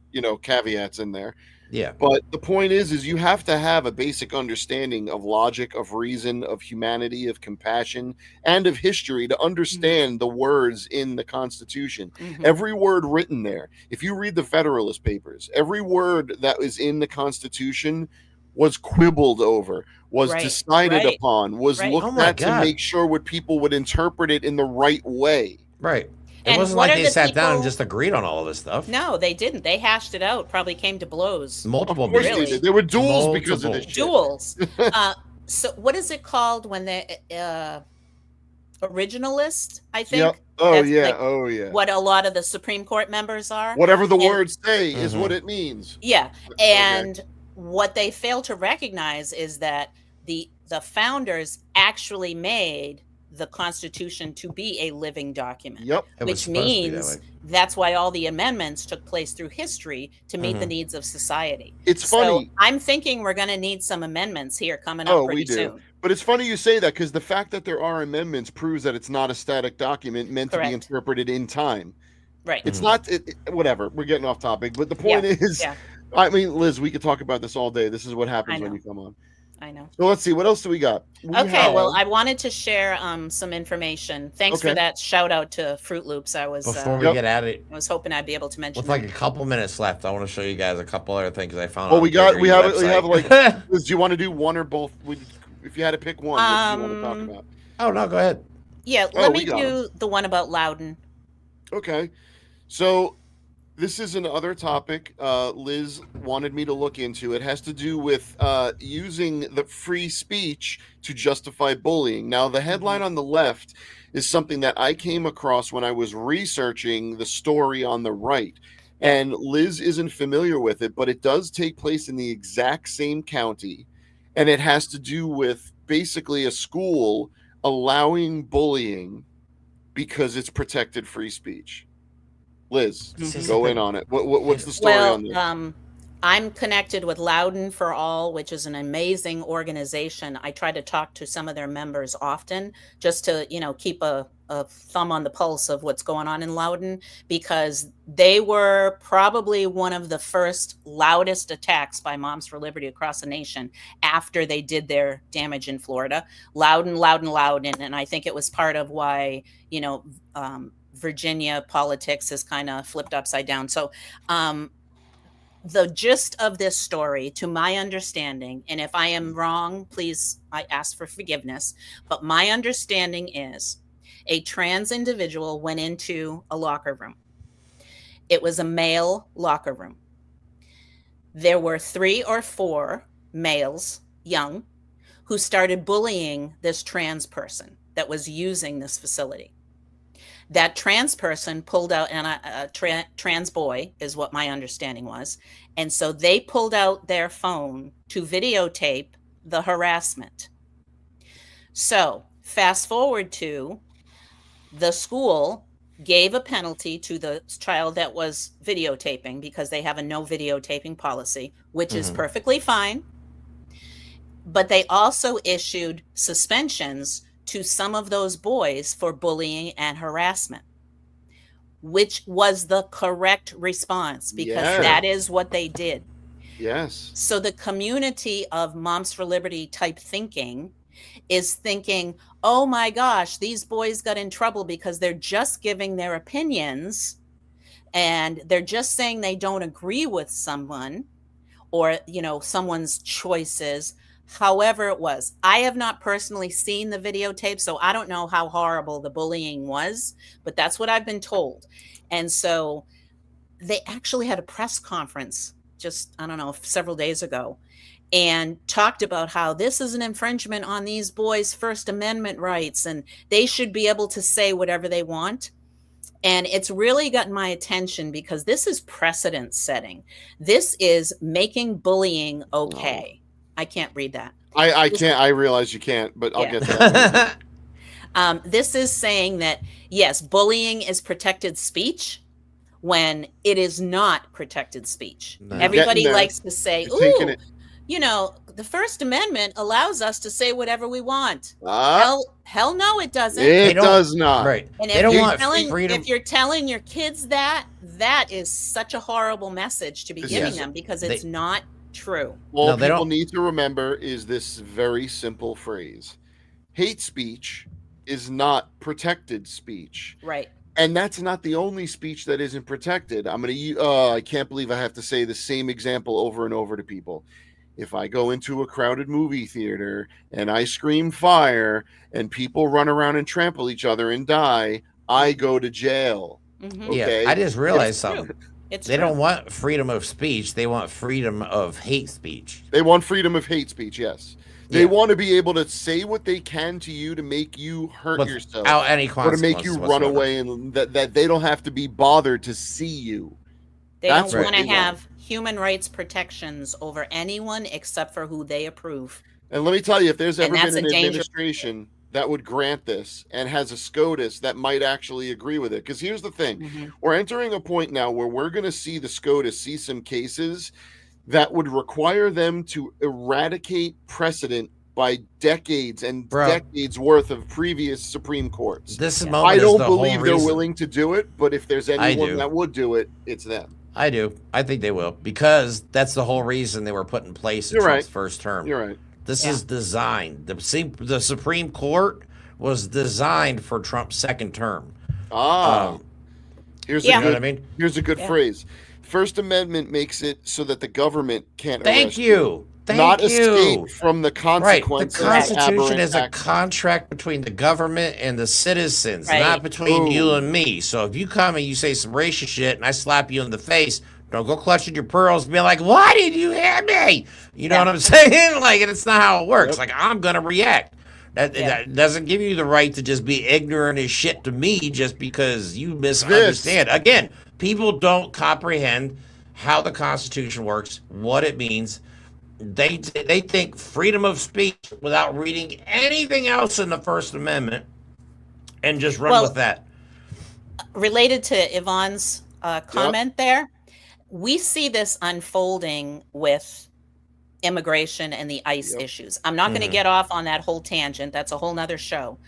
caveats in there. Yeah. But the point is you have to have a basic understanding of logic, of reason, of humanity, of compassion, and of history to understand the words in the Constitution. Mhm. Every word written there. If you read the Federalist Papers, every word that was in the Constitution was quibbled over, was Right, decided right, upon, was right. looked Oh my at to God. make sure what people would interpret it in the right way. Right. It And wasn't what like are they the sat down and people- just agreed on all of this stuff. No, they didn't. They hashed it out, probably came to blows. Multiple Of course meetings. they did. There were duels because of Multiple. this shit. Duels. So what is it called when they originalist, I think. Yep. Oh That's yeah. like Oh yeah. what a lot of the Supreme Court members are. Whatever the And- words say is what it means. Yeah. And what they fail to recognize is that the founders actually made the Constitution to be a living document. Yep. It was Which supposed to be that means way. that's why all the amendments took place through history to meet the needs of society. It's So funny. I'm thinking we're going to need some amendments here coming up pretty we do. soon. But it's funny you say that because the fact that there are amendments proves that it's not a static document meant to be Correct. interpreted in time. Right. It's not. Whatever. We're getting off topic. But the point is, Yeah. I mean, Liz, we could talk about this all day. This is what happens I when know. you come on. I know. So let's see. What else do we got? Okay, well, I wanted to share some information. Thanks for Okay. that shout out to Fruit Loops. I was Before we Yep. get at it, I was hoping I'd be able to mention with like them. a couple minutes left, I want to show you guys a couple other things I found. Well, on we PragerU's have website. like. Liz, do you want to do one or both? If you had to pick one, what do you want to talk about? Oh no, go ahead. Yeah, Oh, let we me got do the one about Loudon. Okay. So this is another topic Liz wanted me to look into. It has to do with using the free speech to justify bullying. Now, the headline on the left is something that I came across when I was researching the story on the right. And Liz isn't familiar with it, but it does take place in the exact same county. And it has to do with basically a school allowing bullying because it's protected free speech. Liz, go in on it. What's the story on this? I'm connected with Loudon for All, which is an amazing organization. I try to talk to some of their members often just to, keep a thumb on the pulse of what's going on in Loudon, because they were probably one of the first loudest attacks by Moms for Liberty across the nation after they did their damage in Florida. Loudon. And I think it was part of why, Virginia politics is kind of flipped upside down. So, the gist of this story, to my understanding, and if I am wrong, please, I ask for forgiveness, but my understanding is a trans individual went into a locker room. It was a male locker room. There were 3 or 4 males, young, who started bullying this trans person that was using this facility. That trans person pulled out, and a trans boy is what my understanding was. And so they pulled out their phone to videotape the harassment. So fast forward to the school gave a penalty to the child that was videotaping because they have a no videotaping policy, which is perfectly fine. But they also issued suspensions to some of those boys for bullying and harassment, which was the correct response because that is what they did. Yes. So the community of Moms for Liberty type thinking is thinking, oh my gosh, these boys got in trouble because they're just giving their opinions and they're just saying they don't agree with someone or, someone's choices. However it was. I have not personally seen the videotape, so I don't know how horrible the bullying was, but that's what I've been told. And so they actually had a press conference just, I don't know, several days ago and talked about how this is an infringement on these boys' First Amendment rights and they should be able to say whatever they want. And it's really gotten my attention because this is precedent setting. This is making bullying okay. I can't read that. I can't. I realize you can't, but I'll get to that. This is saying that, yes, bullying is protected speech when it is not protected speech. No. Everybody likes to say, taking it. The First Amendment allows us to say whatever we want. Ah, Hell no, it doesn't. it does not. Right. And They don't want freedom. if you're telling your kids that is such a horrible message to be giving them because it's not true. All No, they people don't- need to remember is this very simple phrase. Hate speech is not protected speech. Right. And that's not the only speech that isn't protected. I can't believe I have to say the same example over and over to people. If I go into a crowded movie theater and I scream fire and people run around and trample each other and die, I go to jail. Mhm. Okay? Yeah, I just realized It's something. true. It's They true. don't want freedom of speech. They want freedom of hate speech. They want freedom of hate speech, yes. They want to be able to say what they can to you to make you hurt yourself, without any or to make you run away, and that they don't have to be bothered to see you. They don't want to have human rights protections over anyone except for who they approve. And let me tell you, if there's ever been an administration that would grant this and has a SCOTUS that might actually agree with it, because here's the thing, we're entering a point now where we're going to see the SCOTUS see some cases that would require them to eradicate precedent by decades and decades worth of previous Supreme Courts. I don't believe they're willing to do it, but if there's anyone that would do it, it's them. I do. I think they will, because that's the whole reason they were put in place in Trump's first term. You're right. This is designed. The Supreme Court was designed for Trump's second term. Here's a good phrase. First Amendment makes it so that the government can't arrest you. Escape from the consequences. Right. The Constitution is a contract between the government and the citizens, not between you and me. So if you come and you say some racist shit and I slap you in the face, don't go clutching your pearls and be like, why did you hit me? You know what I'm saying? Like, and it's not how it works. Like, I'm going to react. That doesn't give you the right to just be ignorant as shit to me just because you misunderstand. Again, people don't comprehend how the Constitution works, what it means. They think freedom of speech without reading anything else in the First Amendment and just run with that. Related to Yvonne's comment there, we see this unfolding with immigration and the ICE issues. I'm not going to get off on that whole tangent. That's a whole nother show.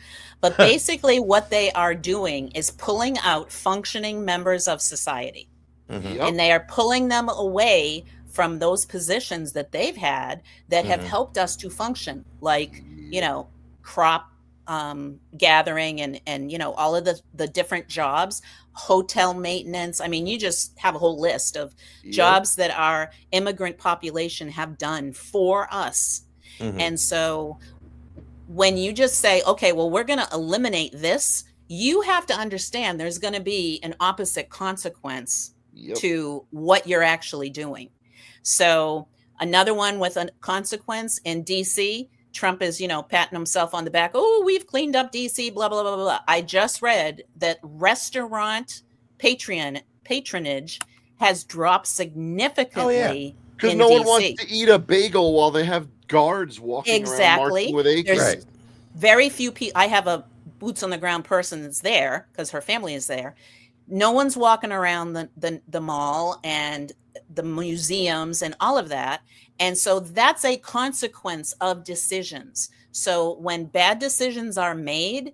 But basically what they are doing is pulling out functioning members of society. And they are pulling them away from those positions that they've had that have helped us to function, like, crop gathering and all of the different jobs, hotel maintenance. I mean, you just have a whole list of jobs that our immigrant population have done for us. And so when you just say, okay, well, we're going to eliminate this, you have to understand there's going to be an opposite consequence to what you're actually doing. So another one with a consequence in DC, Trump is, patting himself on the back. Oh, we've cleaned up DC, blah, blah, blah, blah. I just read that restaurant patronage has dropped significantly. Because no one wants to eat a bagel while they have guards walking around marching with AKs. There's very few people. I have a boots on the ground person that's there because her family is there. No one's walking around the mall and the museums and all of that. And so that's a consequence of decisions. So when bad decisions are made,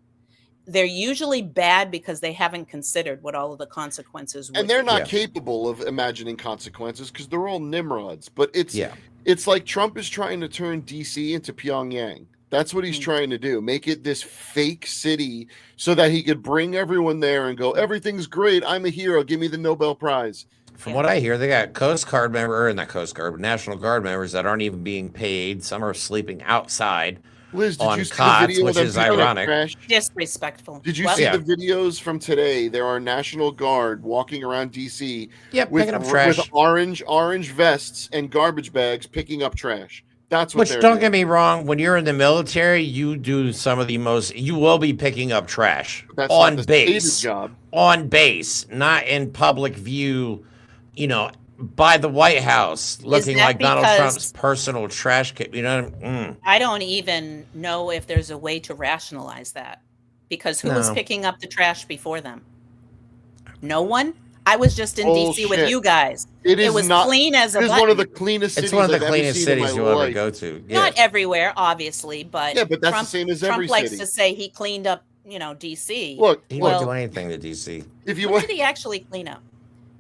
they're usually bad because they haven't considered what all of the consequences would be. And they're not capable of imagining consequences because they're all Nimrods. But it's like Trump is trying to turn DC into Pyongyang. That's what he's trying to do. Make it this fake city so that he could bring everyone there and go, everything's great. I'm a hero. Give me the Nobel Prize. From what I hear, they got National Guard members that aren't even being paid. Some are sleeping outside Liz, did on you see cots, the video which is ironic. Disrespectful. Did you see the videos from today? There are National Guard walking around DC picking up trash with orange vests and garbage bags picking up trash. That's what Which, don't get me wrong, when you're in the military, you do some of the most, you will be picking up trash on base. Job. On base, not in public view, by the White House, looking like Donald Trump's personal trash kit. I don't even know if there's a way to rationalize that, because who was picking up the trash before them? No one. I was just in DC with you guys. It was clean as a button. It's one of the cleanest cities. It's one of the cleanest cities you'll ever go to. Yeah. Not everywhere, obviously, but that's the same as every Trump city. likes to say he cleaned up, DC. Look, he won't do anything to DC. What did he actually clean up?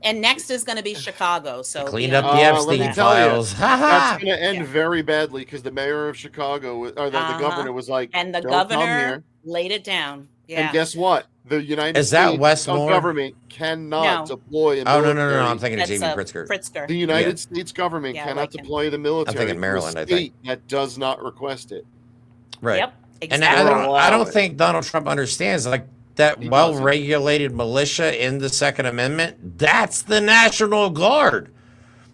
And next is going to be Chicago. So cleaned up the Epstein files. That's going to end very badly because the mayor of Chicago, or the governor, was like, and the governor laid it down. Yeah. And guess what? The United States government cannot deploy a military. No. I'm thinking of J.B. Pritzker. The United States government cannot deploy the military. I'm thinking Maryland, I think. That does not request it. Right. Yep, exactly. And I don't think Donald Trump understands, that well-regulated militia in the Second Amendment, that's the National Guard.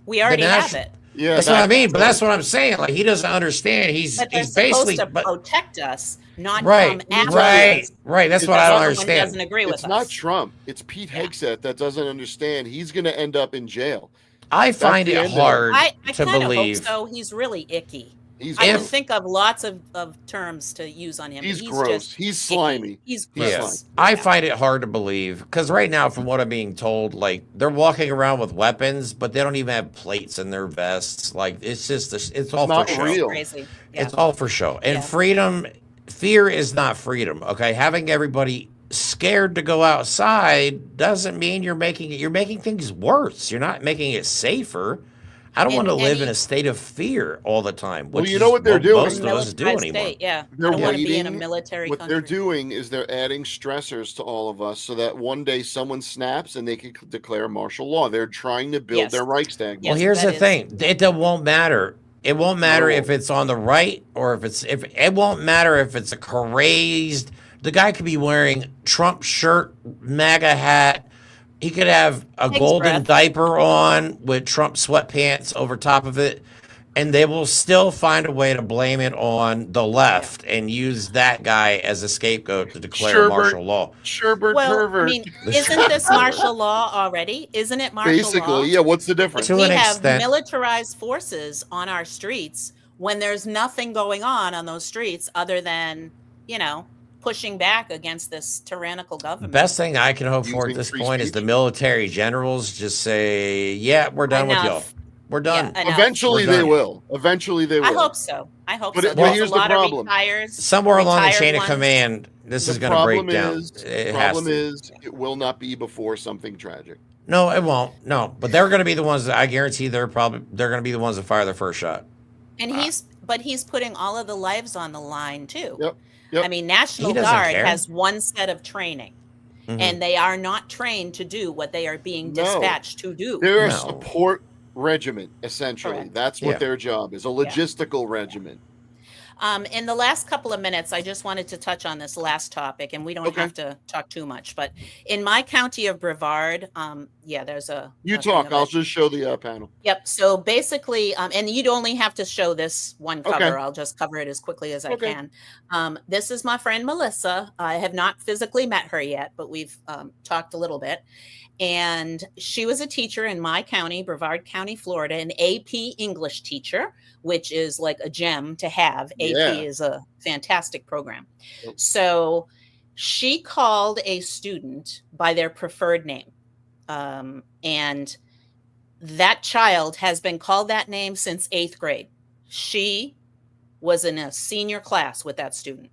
We already have it. Yeah, That's what I mean. But that's what I'm saying. Like he doesn't understand. But they're He's basically supposed to protect us, not right, come after right, us. right. That's It's what I don't Someone doesn't understand. agree with It's us. not Trump. It's Pete Hegseth that doesn't understand. He's going to end up in jail. I find the it end of it. hard I to kind of hope believe. so. He's really icky. He's I can gross. think of lots of terms to use on him. He's but gross. Just He's icky. slimy. He's He's gross. slimy. I Yeah. find it hard to believe because right now, from what I'm being told, like they're walking around with weapons, but they don't even have plates in their vests. Like it's just, it's all not for show. real. Crazy. Yeah. It's all for show. And Yeah. freedom, fear is not freedom. Okay, having everybody scared to go outside doesn't mean you're making things worse. You're not making it safer. I don't want to live in a state of fear all the time. Well, Which you know is what they're doing? Most of us do Militarized anymore. state, yeah. They're I don't want to be in a waiting. military What country. they're doing is they're adding stressors to all of us so that one day someone snaps and they can declare martial law. They're trying to build Yes. their Reichstag. Yes, Well, here's that the is- thing. It won't matter. It won't matter No. if it's on the right or if it won't matter if it's a crazed. The guy could be wearing Trump shirt, MAGA hat. He could have a Thanks, golden Brett. diaper on with Trump sweatpants over top of it. And they will still find a way to blame it on the left and use that guy as a scapegoat to declare Sherbert. martial law. Sherbert Well, pervert. I mean, isn't this martial law already? Isn't it martial law? Basically, yeah. What's the difference? To We an have extent. militarized forces on our streets when there's nothing going on those streets other than, pushing back against this tyrannical government. Best thing I can hope for at Using this free point is speech. the military generals just say, yeah, we're done with y'all. Enough. We're done. Yeah, enough. Eventually We're they done. will. Eventually they will. I hope so. But There's here's a the lot problem. of retires. Somewhere along the retired chain of ones. command, this The is going to break problem down. is- It has problem to. is it will not be before something tragic. No, it won't. No, but they're going to be the ones that I guarantee they're going to be the ones that fire their first shot. And he's putting all of the lives on the line too. Yep. I mean, National He doesn't Guard care. has one set of training, Mhm. and they are not trained to do what they are being No. dispatched to do. They're a No. support regiment, essentially. Correct. That's what Yeah. their job is, a logistical regiment. In the last couple of minutes, I just wanted to touch on this last topic, and we don't Okay. have to talk too much. But in my county of Brevard, there's a You a thing talk. of I'll it. just show the panel. Yep. So basically, and you'd only have to show this one cover. Okay. I'll just cover it as quickly as I Okay. can. This is my friend Melissa. I have not physically met her yet, but we've talked a little bit. And she was a teacher in my county, Brevard County, Florida, an AP English teacher, which is like a gem to have. AP Yeah. is a fantastic program. Yep. So she called a student by their preferred name. And that child has been called that name since 8th grade. She was in a senior class with that student.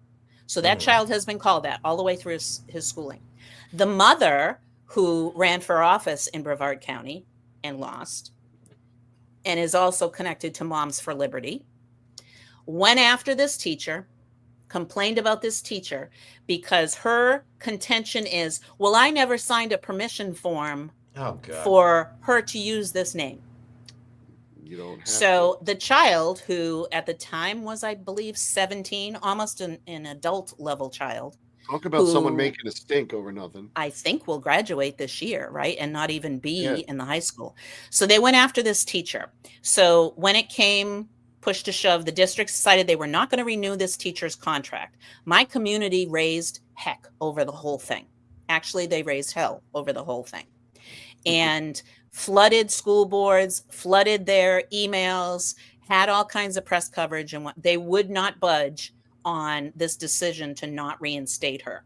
So that child has been called that all the way through his schooling. The mother, who ran for office in Brevard County and lost, and is also connected to Moms for Liberty, went after this teacher, complained about this teacher, because her contention is, well, I never signed a permission form Oh, God. for her to use this name. You don't have So the child, who at the time was, I believe, 17, almost an adult level child, to. Talk about someone who- making a stink over nothing. I think will graduate this year, right? And not even be Yeah. in the high school. So they went after this teacher. So when it came push to shove, the district decided they were not going to renew this teacher's contract. My community raised heck over the whole thing. Actually, they raised hell over the whole thing. And flooded school boards, flooded their emails, had all kinds of press coverage, and they would not budge on this decision to not reinstate her.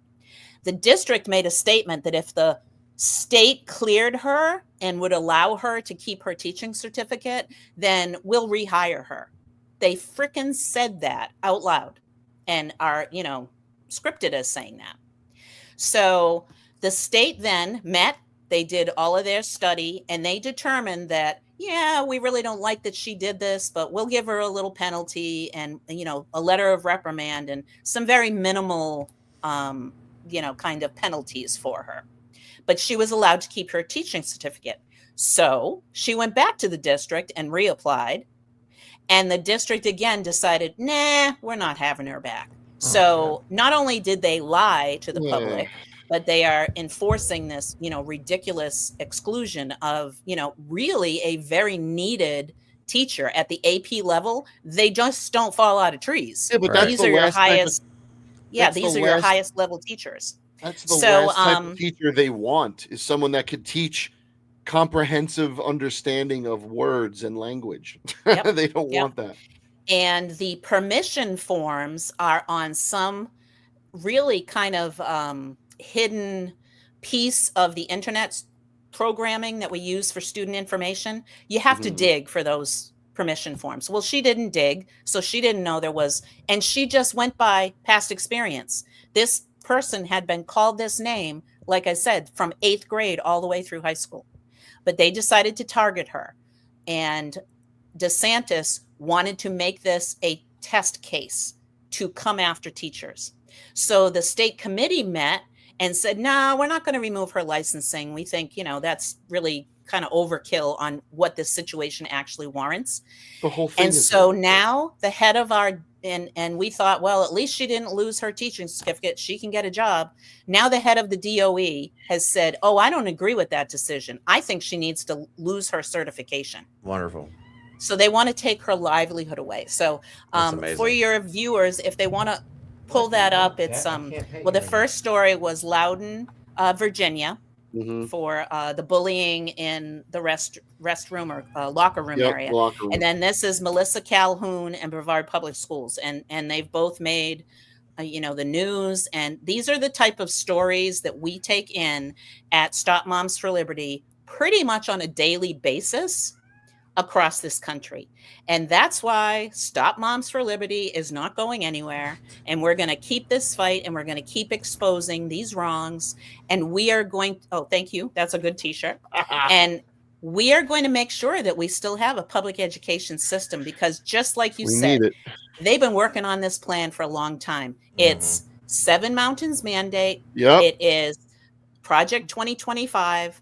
The district made a statement that if the state cleared her and would allow her to keep her teaching certificate, then we'll rehire her. They frickin' said that out loud and are, scripted as saying that. So the state then met, they did all of their study, and they determined that, yeah, we really don't like that she did this, but we'll give her a little penalty and, a letter of reprimand and some very minimal, kind of penalties for her. But she was allowed to keep her teaching certificate. So she went back to the district and reapplied. And the district again decided, nah, we're not having her back. So not only did they lie to the public, but they are enforcing this, ridiculous exclusion of, really a very needed teacher at the AP level, they just don't fall out of trees. Yeah, but Right. that's These the are your last type of, highest. Yeah, that's these the are your last highest level teachers. that's the So, last type of teacher they want, is someone that could teach comprehensive understanding of words and language. Yep, They don't yep. want that. And the permission forms are on some really kind of hidden piece of the internet programming that we use for student information. You have to Mhm. dig for those permission forms. Well, she didn't dig, so she didn't know there was, and she just went by past experience. This person had been called this name, like I said, from 8th grade all the way through high school. But they decided to target her. And DeSantis wanted to make this a test case to come after teachers. So the state committee met and said, no, we're not going to remove her licensing. We think, that's really kind of overkill on what this situation actually warrants. The whole thing And is so overkill. now the head of our, and we thought, well, at least she didn't lose her teaching certificate. She can get a job. Now the head of the DOE has said, oh, I don't agree with that decision. I think she needs to lose her certification. Wonderful. So they want to take her livelihood away. So That's amazing. for your viewers, if they want to pull that up, it's well, the first story was Loudoun, Virginia, Mhm. for the bullying in the restroom or locker room Yep, area. locker room. And then this is Melissa Calhoun and Brevard Public Schools, and they've both made the news. And these are the type of stories that we take in at Stop Moms for Liberty pretty much on a daily basis across this country. And that's why Stop Moms for Liberty is not going anywhere. And we're going to keep this fight, and we're going to keep exposing these wrongs. And we are going, oh, thank you. That's a good t-shirt. And we are going to make sure that we still have a public education system, because just like you We said, need it. they've been working on this plan for a long time. It's Seven Mountains Mandate. Yep. It is Project 2025.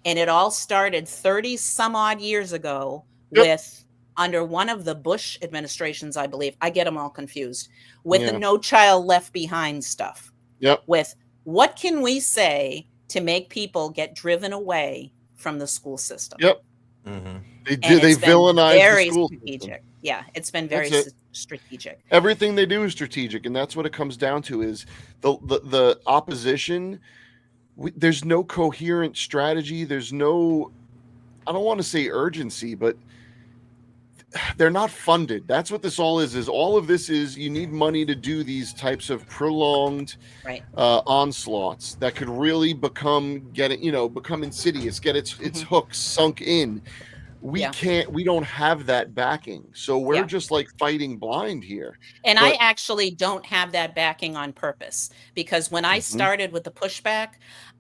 And it all started 30 some odd years ago with under one of the Bush administrations, I believe. I get them all confused with the No Child Left Behind stuff. Yep. With what can we say to make people get driven away from the school system? Yep. Mm-hmm. They villainize the school strategic. system. Yeah, it's been very strategic. Everything they do is strategic, and that's what it comes down to. Is the opposition. There's no coherent strategy. There's no, I don't want to say urgency, but they're not funded. That's what this all is all of this is, you need money to do these types of prolonged onslaughts that could really become insidious, get its hooks sunk in. We don't have that backing. So we're just like fighting blind here. And I actually don't have that backing on purpose, because when I started with the pushback,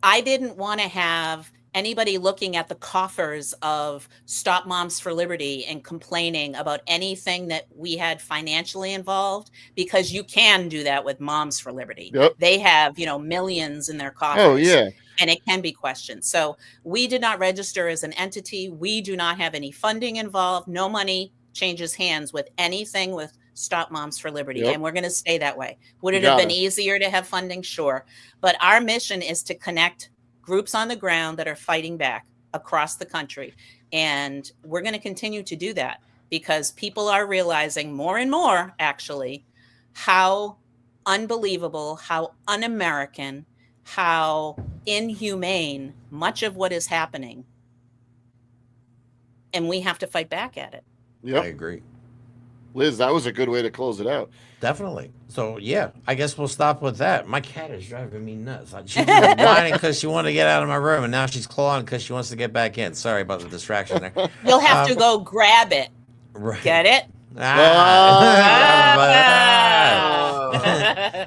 I didn't want to have anybody looking at the coffers of Stop Moms for Liberty and complaining about anything that we had financially involved, because you can do that with Moms for Liberty. Yep. They have, millions in their coffers. Oh, yeah. And it can be questioned. So we did not register as an entity. We do not have any funding involved. No money changes hands with anything with Stop Moms for Liberty. Yep. And we're going to stay that way. Would it have been easier to have funding? Sure. But our mission is to connect groups on the ground that are fighting back across the country. And we're going to continue to do that, because people are realizing more and more, actually, how unbelievable, how un-American, how inhumane much of what is happening. And we have to fight back at it. Yep. I agree. Liz, that was a good way to close it out. Definitely. So, yeah, I guess we'll stop with that. My cat is driving me nuts. She was whining because she wanted to get out of my room, and now she's clawing because she wants to get back in. Sorry about the distraction there. You'll have to go grab it. Right. Get it?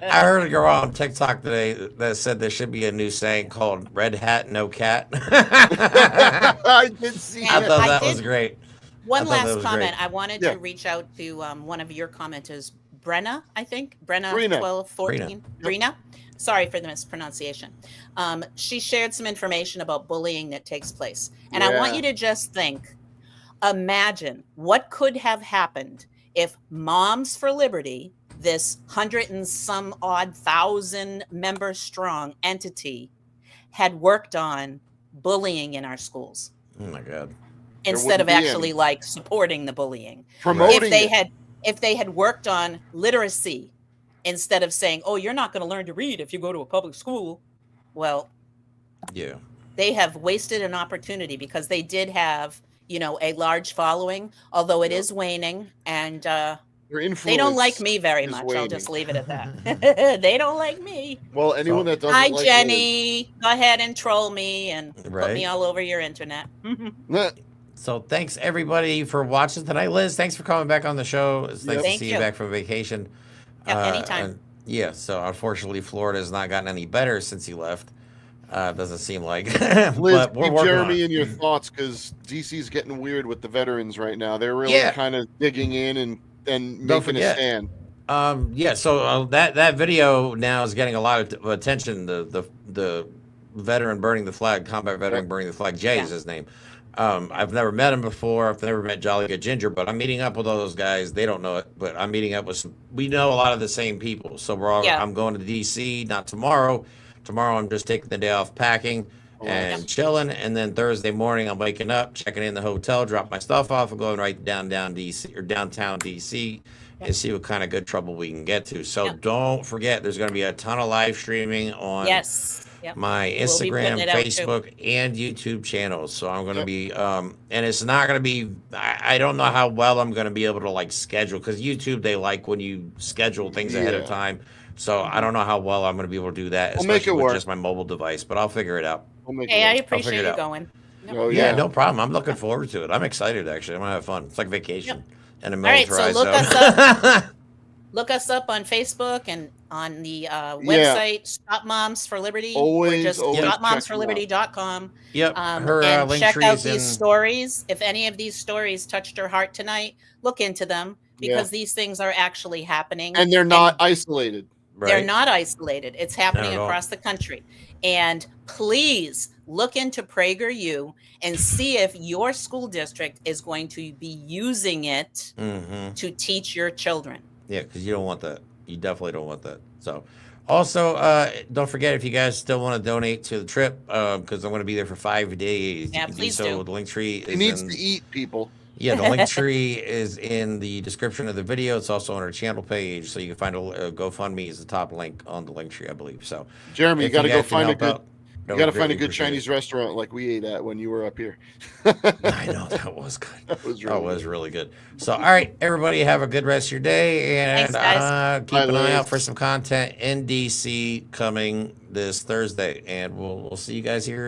I heard a girl on TikTok today that said there should be a new saying called "Red Hat, No Cat." I did see I that. thought that was great. One last was comment. great. I wanted to reach out to one of your commenters, Brenna, I think. Brenna 1214. Brenna. Sorry for the mispronunciation. She shared some information about bullying that takes place. And I want you to just think, imagine what could have happened if Moms for Liberty, this 100 and some odd thousand member strong entity, had worked on bullying in our schools. Oh my God. instead of wouldn't be actually any. like supporting the bullying. Promoting If they had worked on literacy instead of saying, "Oh, you're not going to learn to read if you go to a public school," well, Yeah. they have wasted an opportunity because they did have, a large following, although it is waning, and Their influence they don't like me very is much. I'll waning. just leave it at that. They don't like me. Well, anyone that doesn't Hi, like Jenny. Go ahead and troll me and put Right. me all over your internet. Liz. So thanks everybody for watching tonight. Liz, thanks for coming back on the show. It's nice to Thank see you you. back from vacation. Yeah, anytime. Yeah, so unfortunately Florida has not gotten any better since you left. Doesn't seem like. Liz, But we're keep working on Jeremy it. in your thoughts because DC's getting weird with the veterans right now. They're really Yeah. kind of digging in and Don't making a forget. stand. Yeah, so that video now is getting a lot of attention. The veteran burning the flag, combat veteran burning the flag. Jay is his name. I've never met him before. I've never met Jolly Good Ginger, but I'm meeting up with all those guys. They don't know it, but I'm meeting up with we know a lot of the same people. So I'm going to DC, not tomorrow. Tomorrow I'm just taking the day off packing and chilling. And then Thursday morning I'm waking up, checking in the hotel, drop my stuff off, and going right downtown DC and see what kind of good trouble we can get to. So don't forget, there's going to be a ton of live streaming on my Instagram, Facebook, and YouTube channels. So I'm going to be, and it's not going to be, I don't know how well I'm going to be able to like schedule, because YouTube, they like when you schedule things ahead of time. So I don't know how well I'm going to be able to do that, especially with just my mobile device, but I'll figure it out. I appreciate you going. Oh, yeah, no problem. I'm looking forward to it. I'm excited, actually. I'm going to have fun. It's like vacation in a militarized All right, so zone. look us up on Facebook and on the website, Stop Moms for Liberty. Or just stopmomsforliberty.com. Yep. Her and link check out trees these stories. If any of these stories touched your heart tonight, look into them, because these things are actually happening. And they're not isolated. Right. They're not isolated. It's happening across the country. And please look into PragerU and see if your school district is going to be using it to teach your children. Yeah, because you don't want that. You definitely don't want that. So, also, don't forget, if you guys still want to donate to the trip, because I'm going to be there for 5 days. Yeah, please do. The link tree is He needs to eat, people. Yeah, the link tree is in the description of the video. It's also on our channel page, so you can find a GoFundMe is the top link on the link tree, I believe. So, Jeremy, you got to go find a good. You got to find a good appreciate Chinese restaurant like we ate at when you were up here. I know, that was good. That was really good. So, all right, everybody, have a good rest of your day, and Thanks, guys. keep an eye out for some content in DC coming this Thursday, and we'll see you guys here.